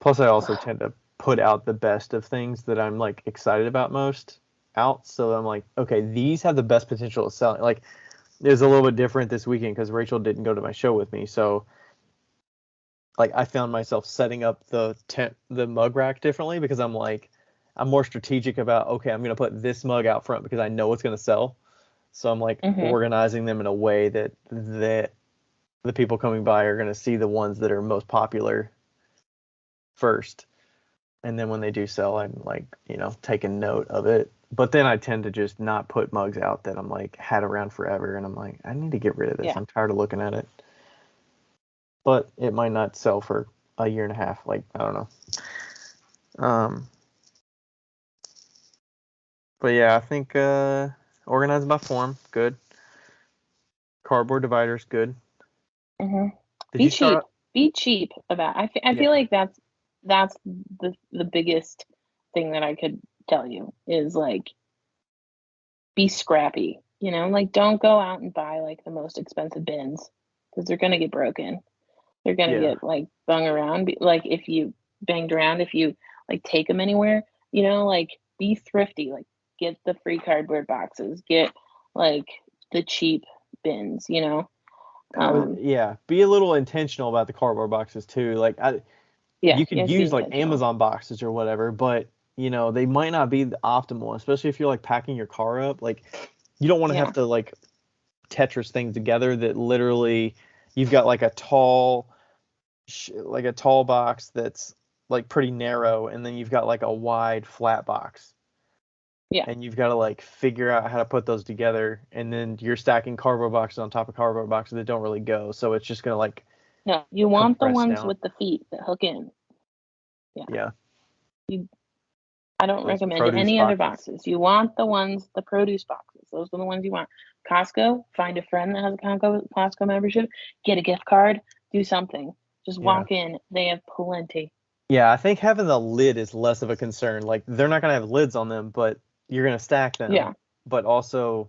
S3: Plus, I also tend to put out the best of things that I'm like excited about most out. So I'm like, okay, these have the best potential of selling. Like, it was a little bit different this weekend because Rachel didn't go to my show with me. So like I found myself setting up the mug rack differently because I'm like I'm more strategic about, okay, I'm gonna put this mug out front because I know it's gonna sell. So I'm like
S1: Hmm.
S3: organizing them in a way that the people coming by are gonna see the ones that are most popular first. And then when they do sell, I'm like, taking note of it. But then I tend to just not put mugs out that I'm like had around forever, and I'm like, I need to get rid of this.
S1: Yeah.
S3: I'm tired of looking at it. But it might not sell for a year and a half. Like, I don't know. Um, but yeah, I think organized by form, good. Cardboard dividers, good.
S1: Hmm.
S3: Did
S1: Be
S3: you start
S1: cheap.
S3: out?
S1: Be cheap about. I
S3: Yeah,
S1: feel like that's the biggest thing that I could tell you is like be scrappy. Like don't go out and buy like the most expensive bins because they're gonna get broken. They're gonna
S3: yeah.
S1: get like bung around. Like if you banged around, if you like take them anywhere, like be thrifty. Like get the free cardboard boxes. Get like the cheap bins. Um,
S3: Yeah. Be a little intentional about the cardboard boxes too. Like,
S1: yeah,
S3: you
S1: you
S3: could
S1: have to be
S3: use like
S1: intentional.
S3: Amazon boxes or whatever, but they might not be the optimal, especially if you're like packing your car up. Like, you don't want to have
S1: Yeah,
S3: to like Tetris things together that literally you've got like like a tall box that's like pretty narrow, and then you've got like a wide flat box,
S1: yeah.
S3: and you've got to like figure out how to put those together, and then you're stacking cardboard boxes on top of cardboard boxes that don't really go, so it's just gonna like
S1: No, you want the
S3: compress
S1: ones
S3: down.
S1: with the feet that hook in. Yeah,
S3: Yeah,
S1: you. I don't
S3: those
S1: recommend
S3: produce
S1: any other
S3: boxes.
S1: boxes. You want the produce boxes. Those are the ones you want. Costco, find a friend that has a Costco membership, get a gift card, do something. Just
S3: Yeah.
S1: walk in. They have plenty.
S3: Yeah, I think having the lid is less of a concern. Like, they're not gonna have lids on them, but you're gonna stack them.
S1: Yeah,
S3: But also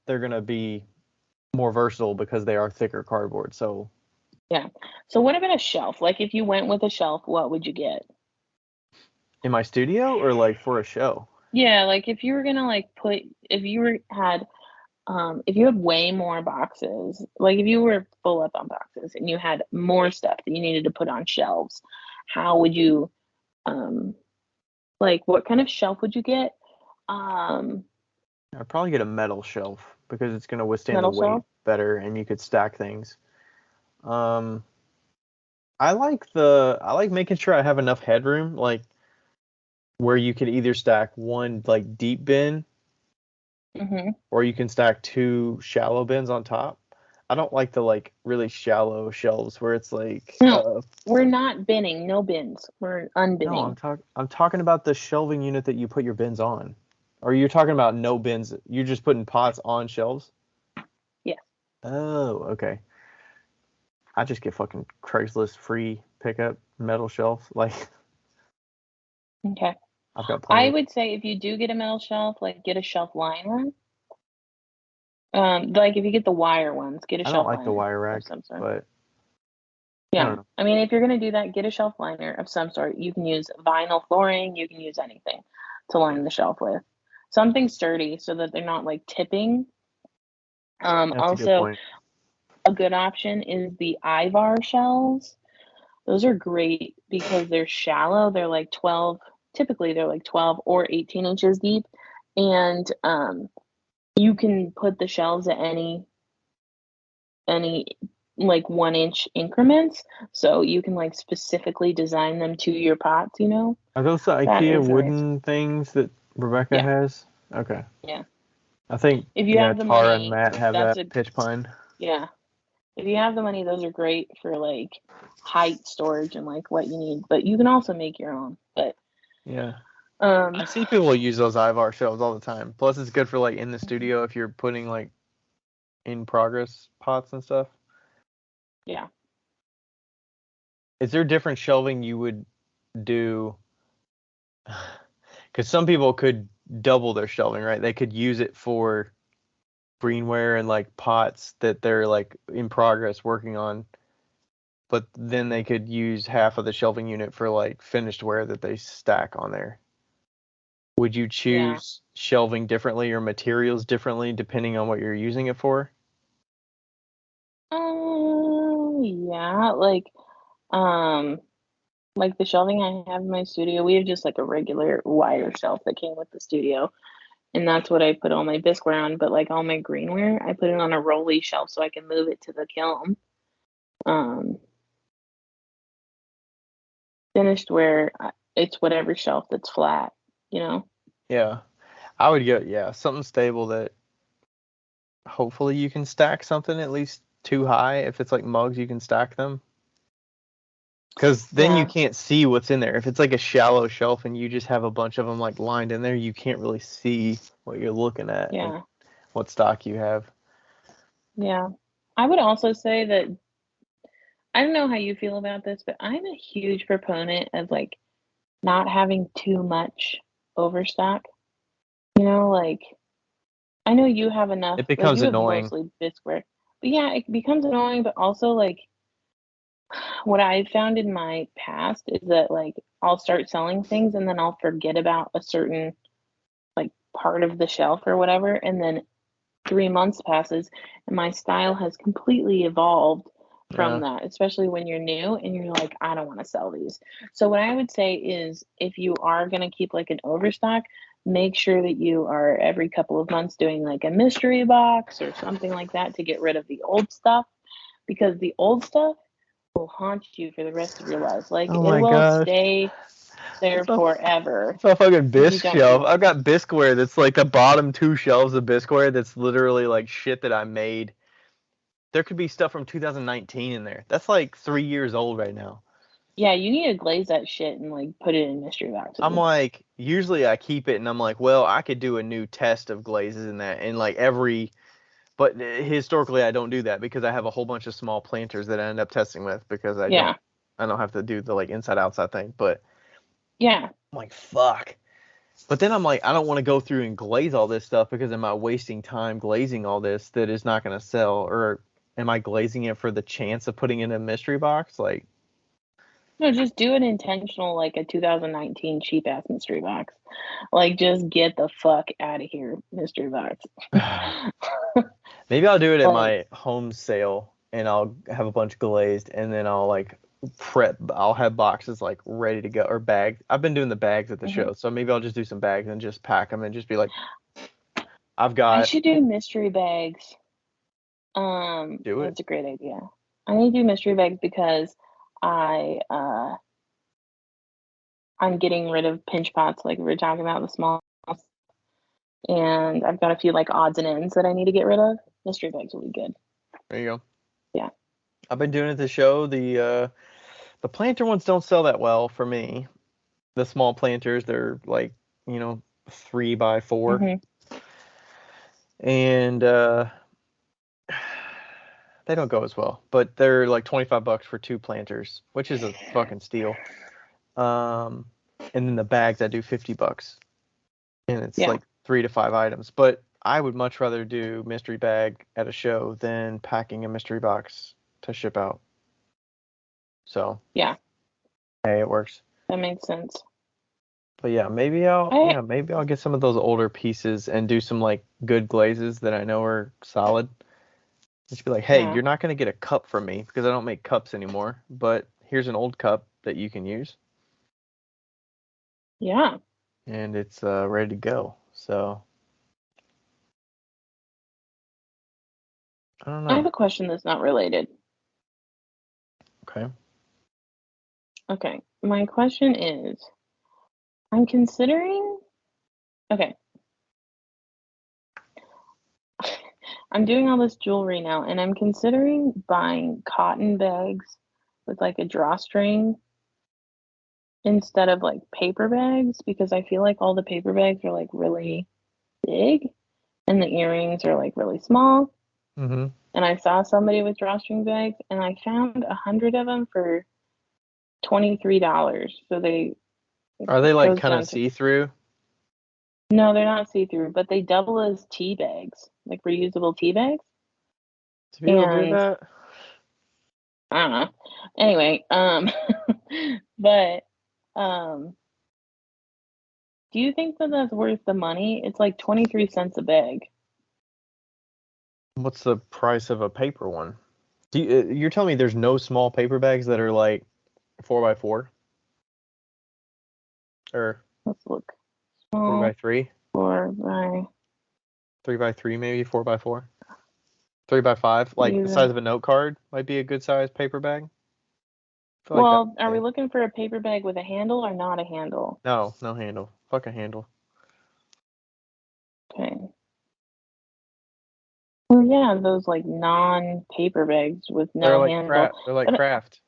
S3: they're gonna be more versatile because they are thicker cardboard. So
S1: yeah. So what about a shelf? Like if you went with a shelf, what would you get?
S3: in my studio or like for a show?
S1: Yeah, like if you were gonna like put if you were had if you had way more boxes, like if you were full up on boxes and you had more stuff that you needed to put on shelves, how would you um like what kind of shelf would you get? Um
S3: I'd probably get a metal shelf because it's gonna withstand the
S1: Metal
S3: weight
S1: shelf?
S3: better, and you could stack things. Um, I like making sure I have enough headroom, like where you could either stack one like deep bin
S1: Hmm.
S3: or you can stack 2 shallow bins on top. I don't like the like really shallow shelves where it's like
S1: No, we're not binning, no bins. We're
S3: no,
S1: unbinning.
S3: I'm talking about the shelving unit that you put your bins on. Or you're talking about no bins. You're just putting pots on shelves?
S1: Yeah.
S3: Oh, okay. I just get fucking Craigslist free pickup metal shelf. Like,
S1: Okay.
S3: I've got
S1: I
S3: plenty.
S1: would say if you do get a metal shelf, like get a shelf liner. Like if you get the wire ones, get a
S3: I don't
S1: shelf
S3: like the
S1: liner
S3: wire
S1: of
S3: rack,
S1: some sort.
S3: but I don't
S1: Yeah.
S3: know.
S1: I mean, if you're going to do that, get a shelf liner of some sort. You can use vinyl flooring, you can use anything to
S3: Yeah,
S1: line the shelf with. Something sturdy so that they're not like tipping.
S3: that's a good
S1: Also,
S3: point.
S1: a good option is the Ivar shelves. Those are great because they're shallow. They're like 12, typically they're like 12 or 18 inches deep. And you can put the shelves at any like 1 inch increments. So you can like specifically design them to your pots, you know?
S3: Are those the
S1: That
S3: IKEA
S1: is nice.
S3: wooden things that Rebecca
S1: Yeah,
S3: has? Okay.
S1: yeah.
S3: I think,
S1: If you
S3: yeah,
S1: have the
S3: Tara and
S1: money,
S3: Matt have
S1: that's
S3: that
S1: a
S3: pitch pine.
S1: yeah. If you have the money, those are great for like height storage and like what you need. But you can also make your own. But
S3: Yeah.
S1: um
S3: I see people use those Ivar shelves all the time. Plus, it's good for like in the studio if you're putting like in progress pots and stuff.
S1: yeah.
S3: Is there different shelving you would do? Because some people could double their shelving, right? They could use it for greenware and like pots that they're like in progress working on, but then they could use half of the shelving unit for like finished ware that they stack on there. Would you
S1: Yeah.
S3: choose shelving differently or materials differently depending on what you're using it for?
S1: Yeah, um like the shelving I have in my studio, we have just like a regular wire shelf that came with the studio. And that's what I put all my bisqueware on. But like all my greenware, I put it on a rolly shelf so I can move it to the kiln. Um, Finished ware, it's whatever shelf that's flat, you know?
S3: Yeah. I would go, yeah, something stable that hopefully you can stack something at least too high. If it's like mugs, you can stack them. Because then you
S1: Yeah,
S3: can't see what's in there. If it's like a shallow shelf and you just have a bunch of them like lined in there, you can't really see what you're looking at and
S1: yeah,
S3: what stock you have.
S1: yeah. I would also say that I don't know how you feel about this, but I'm a huge proponent of like not having too much overstock. You know, like I know you have enough,
S3: It
S1: like
S3: becomes
S1: you have
S3: annoying.
S1: mostly Bisqueware. But yeah, it becomes annoying, but also like what I found in my past is that like I'll start selling things and then I'll forget about a certain like part of the shelf or whatever, and then 3 months passes and my style has completely evolved from
S3: Yeah.
S1: that, especially when you're new and you're like, I don't want to sell these. So what I would say is if you are going to keep like an overstock, make sure that you are every couple of months doing like a mystery box or something like that to get rid of the old stuff, because the old stuff will haunt you for the rest of your life. Like
S3: Oh
S1: it
S3: my
S1: will
S3: gosh.
S1: stay there
S3: It's a,
S1: forever
S3: it's a fucking
S1: if you
S3: bisque
S1: don't
S3: shelf.
S1: do
S3: I've
S1: it.
S3: got bisqueware that's like the bottom two shelves of bisqueware that's literally like shit that I made. There could be stuff from 2019 in there. That's like 3 years old right now.
S1: Yeah, you need to glaze that shit and like put it in mystery
S3: I'm
S1: boxes.
S3: like, usually I keep it and I'm like, well, I could do a new test of glazes in that. And like but historically I don't do that because I have a whole bunch of small planters that I end up testing with because
S1: Yeah.
S3: I don't have to do the like inside outside thing. But
S1: Yeah.
S3: I'm like, fuck. But then I'm like, I don't want to go through and glaze all this stuff because am I wasting time glazing all this that is not going to sell? Or am I glazing it for the chance of putting it in a mystery box? Like,
S1: No, just do an intentional, like a 2019 cheap ass mystery box. Like, just get the fuck out of here, mystery box.
S3: maybe I'll do it at
S1: Like,
S3: my home sale and I'll have a bunch glazed and then I'll like prep. I'll have boxes like ready to go or bags. I've been doing the bags at the
S1: mhm.
S3: show, so maybe I'll just do some bags and just pack them and just be like, I've
S1: I
S3: got
S1: should do mystery bags.
S3: do it.
S1: That's a great idea. I need to do mystery bags because I I'm getting rid of pinch pots, like we were talking about the small, and I've got a few like odds and ends that I need to get rid of. Mystery bags will be good.
S3: There you go.
S1: Yeah.
S3: I've been doing it at the show. The planter ones don't sell that well for me. The small planters, they're like, 3 by 4,
S1: Hmm.
S3: and they don't go as well. But they're like $25 for 2 planters, which is a fucking steal. Um, and then the bags I do $50, and it's
S1: Yeah.
S3: like 3 to 5 items. But I would much rather do mystery bag at a show than packing a mystery box to ship out. So
S1: Yeah.
S3: hey, it works.
S1: That makes sense.
S3: But yeah,
S1: I
S3: maybe I'll get some of those older pieces and do some like good glazes that I know are solid. Just be like, hey,
S1: yeah.
S3: you're not gonna get a cup from me because I don't make cups anymore. But here's an old cup that you can use,
S1: Yeah.
S3: and it's ready to go. So I don't
S1: I have
S3: know.
S1: a question that's not related.
S3: Okay.
S1: Okay. My question is, I'm considering, okay, I'm doing all this jewelry now, and I'm considering buying cotton bags with like a drawstring instead of like paper bags because I feel like all the paper bags are like really big and the earrings are like really small.
S3: Mm-hmm.
S1: And I saw somebody with drawstring bags and I found 100 of them for $23. So they
S3: Are they
S1: it
S3: like
S1: goes
S3: kind of
S1: down to,
S3: see-through?
S1: no, they're not see-through, but they double as tea bags, like reusable tea bags.
S3: Do people do
S1: And
S3: that?
S1: I don't know. Anyway, but um do you think that that's worth the money? It's like 23 cents a bag.
S3: What's the price of a paper one? You're telling me there's no small paper bags that are like 4x4 or
S1: Let's look.
S3: four by
S1: Small
S3: three,
S1: 4 by
S3: 3x3 maybe 4x4, 3x5, like the
S1: either.
S3: size of a note card might be a good size paper bag. I feel like that's
S1: Well, are we
S3: okay.
S1: looking for a paper bag with a handle or not a handle?
S3: No, no handle. Fuck a handle.
S1: Okay. Well, yeah, those like non-paper bags with
S3: They're
S1: no
S3: like
S1: handle.
S3: craft. They're like
S1: But
S3: craft,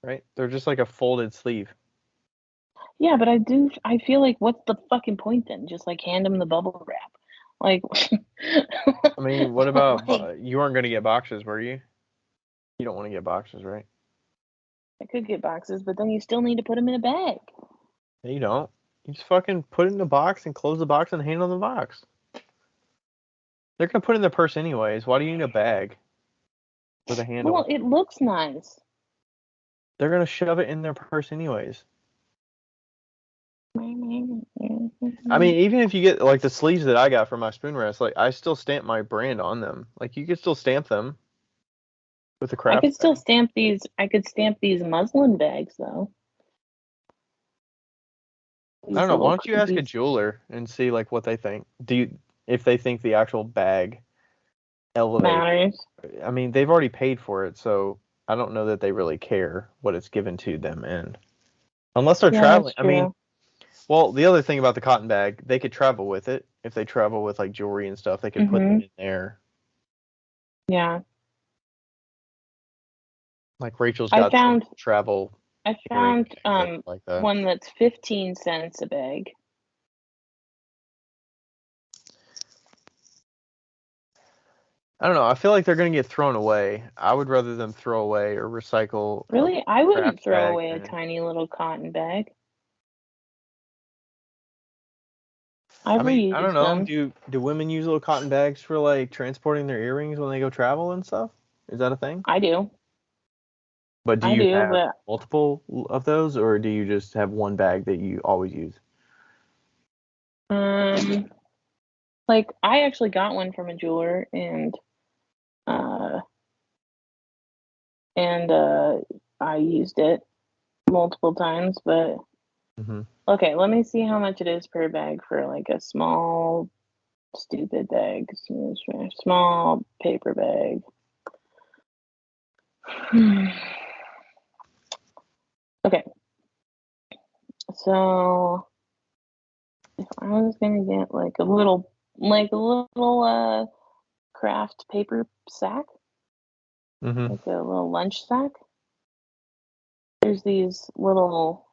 S3: right? They're just like a folded sleeve.
S1: yeah, but I feel like what's the fucking point then? Just like hand them the bubble wrap. Like,
S3: I mean, what about
S1: like
S3: you weren't gonna get boxes, were you? You don't want to get boxes, right?
S1: I could get boxes, but then you still need to put them in a bag.
S3: No, you don't. You just fucking put it in a box and close the box and hand on the box. They're gonna put it in their purse anyways. Why do you need a bag with a
S1: Well,
S3: handle?
S1: it looks nice.
S3: They're gonna shove it in their purse anyways. I mean, even if you get like the sleeves that I got for my spoon rest, like I still stamp my brand on them. Like you could still stamp them with a
S1: I
S3: craft
S1: could still
S3: bag.
S1: stamp these. I could stamp these muslin bags though.
S3: I don't
S1: These
S3: know. Why
S1: little
S3: don't you ask a
S1: these
S3: jeweler and see like what they think? If they think the actual bag elevates?
S1: matters.
S3: I mean, they've already paid for it, so I don't know that they really care what it's given to them in. Unless they're
S1: Yeah, that's
S3: traveling. I mean,
S1: true.
S3: well, the other thing about the cotton bag, they could travel with it. If they travel with like jewelry and stuff, they could put them
S1: Mhm.
S3: in there.
S1: Yeah.
S3: Like Rachel's
S1: I
S3: got some
S1: found
S3: travel
S1: I
S3: earring
S1: found
S3: bags that are like that.
S1: one that's 15 cents a bag.
S3: I don't know. I feel like they're gonna get thrown away. I would rather them throw away or recycle a
S1: Really? I wouldn't
S3: craft
S1: throw
S3: bag
S1: away a
S3: than.
S1: tiny little cotton bag.
S3: I
S1: I've
S3: mean, I don't
S1: reused
S3: know.
S1: them.
S3: Do women use little cotton bags for like transporting their earrings when they go travel and stuff? Is that a thing?
S1: I do.
S3: But do
S1: I
S3: you
S1: do,
S3: have
S1: but
S3: multiple of those, or do you just have one bag that you always use?
S1: um like I actually got one from a jeweler uh and I used it multiple times, but
S3: Hmm.
S1: okay, let me see how much it is per bag for like a small stupid bag. Small paper bag. Okay, so if I was gonna get like a little craft paper sack,
S3: Hmm.
S1: like a little lunch sack, there's these little,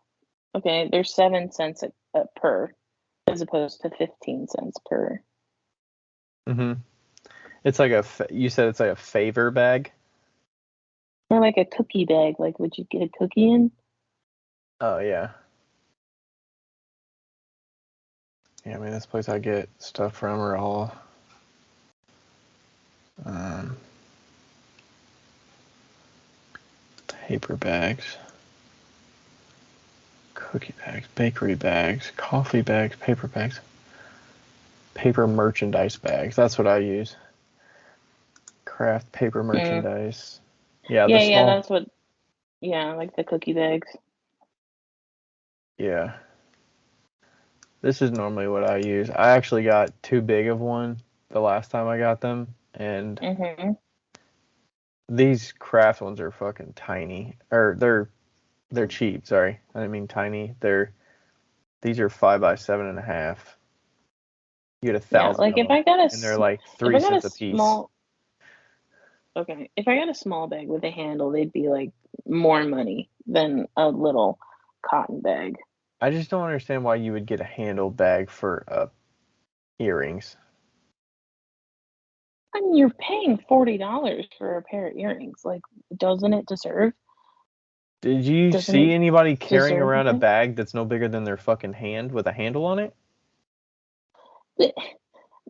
S1: okay, there's 7 cents a per as opposed to 15 cents per.
S3: Hmm. It's like you said it's like a favor bag.
S1: Or like a cookie bag, like would you get a cookie in?
S3: Oh yeah. Yeah, I mean this place I get stuff from are all um, paper bags, cookie bags, bakery bags, coffee bags, paper merchandise bags. That's what I use. Craft paper
S1: Mm.
S3: merchandise. Yeah, the
S1: Yeah,
S3: small
S1: that's what. Yeah, like the cookie bags.
S3: Yeah. This is normally what I use. I actually got too big of one the last time I got them, and
S1: Mm-hmm.
S3: these craft ones are fucking tiny. Or they're cheap, sorry. I didn't mean tiny. These are 5 by 7.5. You get a
S1: Yeah,
S3: thousand
S1: like
S3: of them, and they're like
S1: if
S3: three
S1: I got a
S3: cents a piece.
S1: small okay, if I got a small bag with a handle, they'd be like more money than a little cotton bag.
S3: I just don't understand why you would get a handle bag for earrings.
S1: I mean, you're paying $40 for a pair of earrings. Like, doesn't it deserve?
S3: Did you
S1: Doesn't
S3: see
S1: it
S3: anybody carrying
S1: deserve
S3: around a
S1: that?
S3: bag that's no bigger than their fucking hand with a handle on it?
S1: But,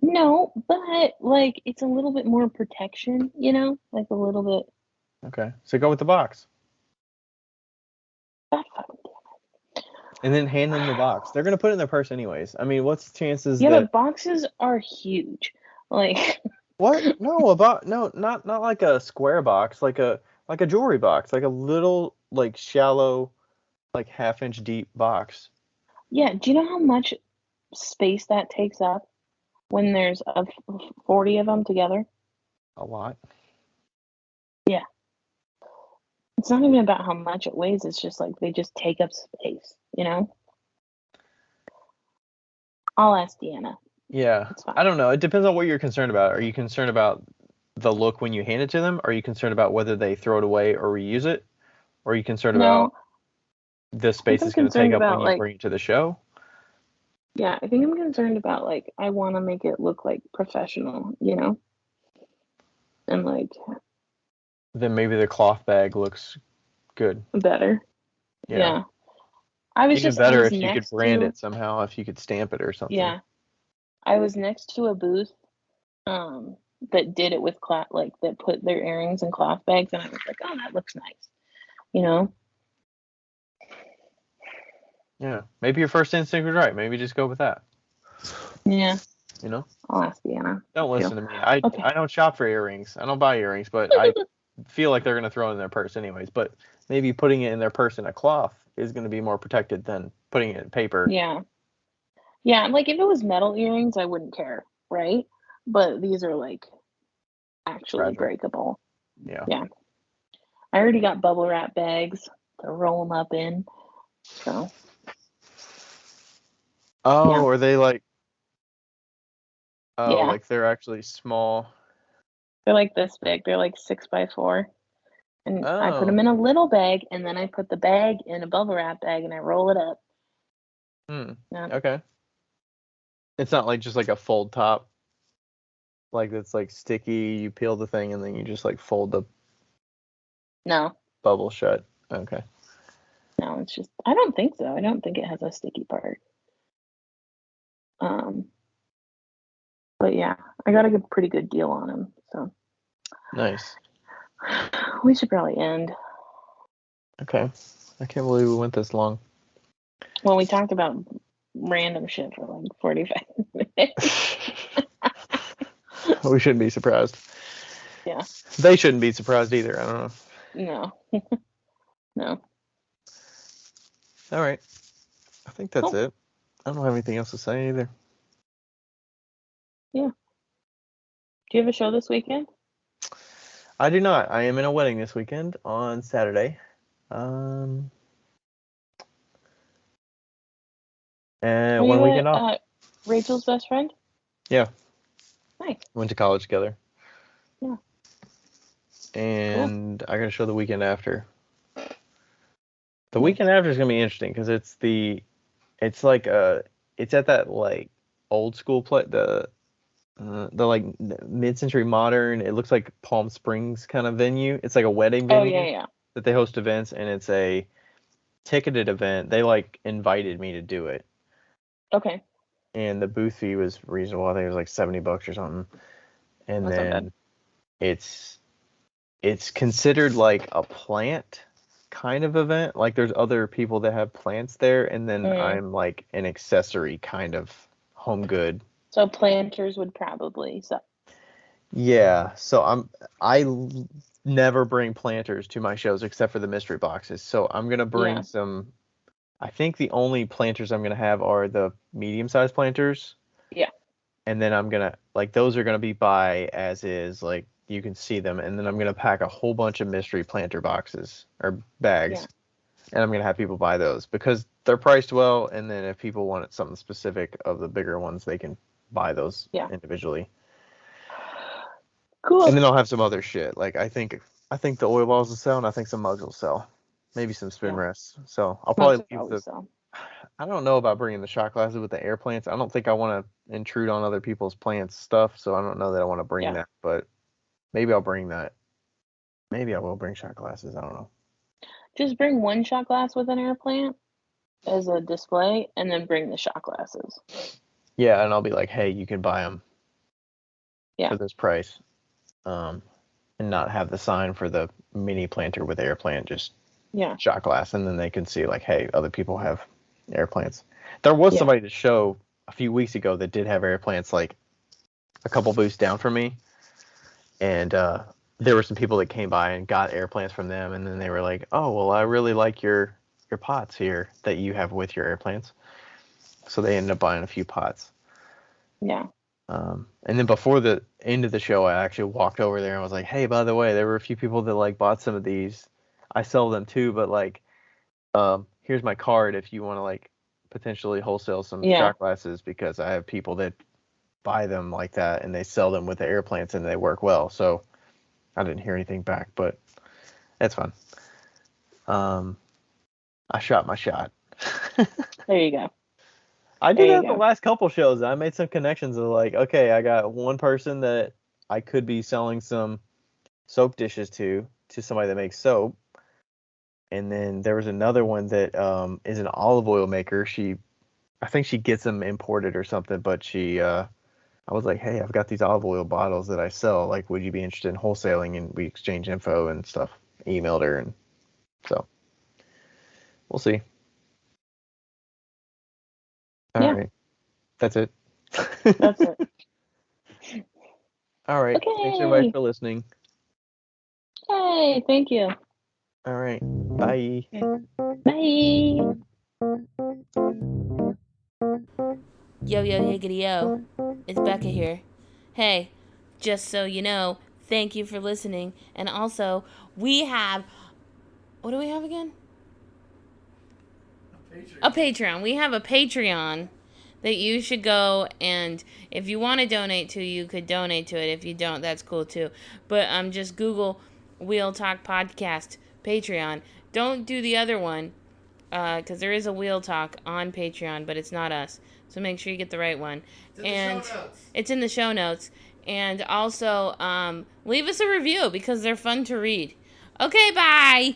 S1: no, but like it's a little bit more protection, you know, like a little bit.
S3: Okay, so go with the box.
S1: God fucking
S3: And then hand them the box. They're gonna put it in their purse anyways. I mean, what's the chances
S1: yeah,
S3: that
S1: but boxes are huge. Like,
S3: what? No, about no, not like a square box, like a jewelry box, like a little like shallow, like half-inch deep box.
S1: yeah, do you know how much space that takes up when there's 40 of them together?
S3: A lot.
S1: Yeah. It's not even about how much it weighs, it's just like they just take up space, you know? I'll ask Deanna.
S3: Yeah,
S1: It's fine.
S3: I don't know. It depends on what you're concerned about. Are you concerned about the look when you hand it to them? Are you concerned about whether they throw it away or reuse it? Or are you concerned about
S1: No,
S3: the
S1: I think
S3: space
S1: I'm
S3: it's going to take
S1: concerned
S3: up when
S1: about
S3: you
S1: like,
S3: bring it to the show?
S1: yeah, I think I'm concerned about like, I want to make it look like professional, you know? And like
S3: Then maybe the cloth bag looks good.
S1: better.
S3: Yeah.
S1: Yeah.
S3: Even
S1: I
S3: better
S1: was
S3: if you could
S1: next
S3: brand
S1: to,
S3: it somehow, if you could stamp it or something.
S1: yeah, I was next to a booth um that did it with cloth, like that put their earrings in cloth bags, and I was like, oh, that looks nice, you know?
S3: Yeah. Maybe your first instinct was right. Maybe just go with that.
S1: Yeah,
S3: You know?
S1: I'll ask Deanna
S3: Don't
S1: too.
S3: listen to me. I
S1: Okay.
S3: I don't shop for earrings. I don't buy earrings, but I feel like they're gonna throw it in their purse anyways. But maybe putting it in their purse in a cloth is gonna be more protected than putting it in paper.
S1: Yeah. Yeah, like if it was metal earrings, I wouldn't care, right? But these are like actually
S3: Fragile.
S1: breakable.
S3: Yeah.
S1: Yeah. I already got bubble wrap bags to roll them up in. So, yeah.
S3: Oh, are they like? Oh,
S1: Yeah.
S3: like they're actually small.
S1: They're like this big. They're like 6 by 4. And I put
S3: Oh.
S1: them in a little bag, and then I put the bag in a bubble wrap bag, and I roll it up.
S3: Hmm.
S1: Yeah.
S3: Okay. It's not like just like a fold top, like it's like sticky. You peel the thing and then you just like fold the
S1: No,
S3: bubble shut. Okay.
S1: no, it's just, I don't think so. I don't think it has a sticky part. Um, but yeah, I got a pretty good deal on them. So
S3: Nice.
S1: we should probably end.
S3: Okay. I can't believe we went this long.
S1: Well, we talked about random shit for like 45 minutes.
S3: We shouldn't be surprised.
S1: Yeah,
S3: They shouldn't be surprised either. I don't know.
S1: no, no.
S3: All right. I think that's
S1: Cool.
S3: it. I don't have anything else to say either.
S1: Yeah. Do you have a show this weekend?
S3: I do not. I am in a wedding this weekend on Saturday. Um,
S1: Are
S3: and one
S1: you
S3: weekend off.
S1: Rachel's best friend?
S3: Yeah.
S1: Nice.
S3: Went to college together.
S1: Yeah, cool.
S3: And I got to show the weekend after. The weekend
S1: Nice.
S3: after is gonna be interesting because it's like it's at that like old school play the like mid-century modern. It looks like Palm Springs kind of venue. It's like a wedding
S1: Oh, yeah,
S3: venue
S1: yeah.
S3: that they host events, and it's a ticketed event. They like invited me to do it,
S1: Okay.
S3: and the booth fee was reasonable. I think it was like $70 or something. And
S1: That's not bad.
S3: then it's it's considered like a plant kind of event. Like there's other people that have plants there, and then
S1: Mm.
S3: I'm like an accessory kind of home good.
S1: So planters would probably suck.
S3: Yeah, so I never bring planters to my shows except for the mystery boxes. So I'm gonna bring
S1: Yeah.
S3: some. I think the only planters I'm gonna have are the medium-sized planters.
S1: Yeah.
S3: And then I'm gonna like those are gonna be buy as is, like you can see them, and then I'm gonna pack a whole bunch of mystery planter boxes or bags,
S1: Yeah.
S3: and I'm gonna have people buy those because they're priced well, and then if people want something specific of the bigger ones, they can buy those
S1: Yeah.
S3: individually.
S1: Cool.
S3: And then I'll have some other shit. Like I think the oil balls will sell, and I think some mugs will sell. Maybe some spin
S1: Yeah.
S3: rests. So I'll
S1: Mugs
S3: probably leave
S1: always
S3: the.
S1: sell.
S3: I don't know about bringing the shot glasses with the air plants. I don't think I want to intrude on other people's plants stuff, so I don't know that I want to bring
S1: Yeah.
S3: that. But maybe I'll bring that. Maybe I will bring shot glasses. I don't know.
S1: Just bring one shot glass with an air plant as a display, and then bring the shot glasses.
S3: Yeah, and I'll be like, hey, you can buy them
S1: Yeah.
S3: for this price, and not have the sign for the mini planter with air plant, just
S1: Yeah.
S3: shot glass, and then they can see like, hey, other people have air plants. There was
S1: Yeah.
S3: somebody to show a few weeks ago that did have air plants, like a couple booths down from me, and there were some people that came by and got air plants from them, and then they were like, oh, well, I really like your pots here that you have with your air plants, so they ended up buying a few pots.
S1: Yeah.
S3: And then before the end of the show, I actually walked over there and was like, hey, by the way, there were a few people that like bought some of these. I sell them too, but like, here's my card if you want to like potentially wholesale some
S1: Yeah.
S3: shot glasses, because I have people that buy them like that and they sell them with the air plants and they work well. So I didn't hear anything back, but that's fine. I shot my shot.
S1: There you go.
S3: I
S1: There
S3: did
S1: you
S3: have the
S1: go.
S3: last couple shows. I made some connections of like, okay, I got one person that I could be selling some soap dishes to somebody that makes soap. And then there was another one that is an olive oil maker. I think she gets them imported or something, but I was like, hey, I've got these olive oil bottles that I sell. Like, would you be interested in wholesaling? And we exchanged info and stuff. Emailed her, and so we'll see. All
S1: Yeah.
S3: right, that's it.
S1: That's it.
S3: All right, thanks everybody
S1: Okay.
S3: for listening.
S1: Hey, thank you.
S3: All right, bye.
S1: Bye.
S4: Yo, yo, yiggity yo. It's Becca here. Hey, just so you know, thank you for listening. And also, we have. What do we have again? A Patreon. We have a Patreon that you should go, and if you want to donate to, you could donate to it. If you don't, that's cool too. But just Google Wheel Talk Podcast Patreon. Don't do the other one, because there is a Wheel Talk on Patreon, but it's not us. So make sure you get the right one. It's in the show notes. And also, leave us a review because they're fun to read. Okay, bye.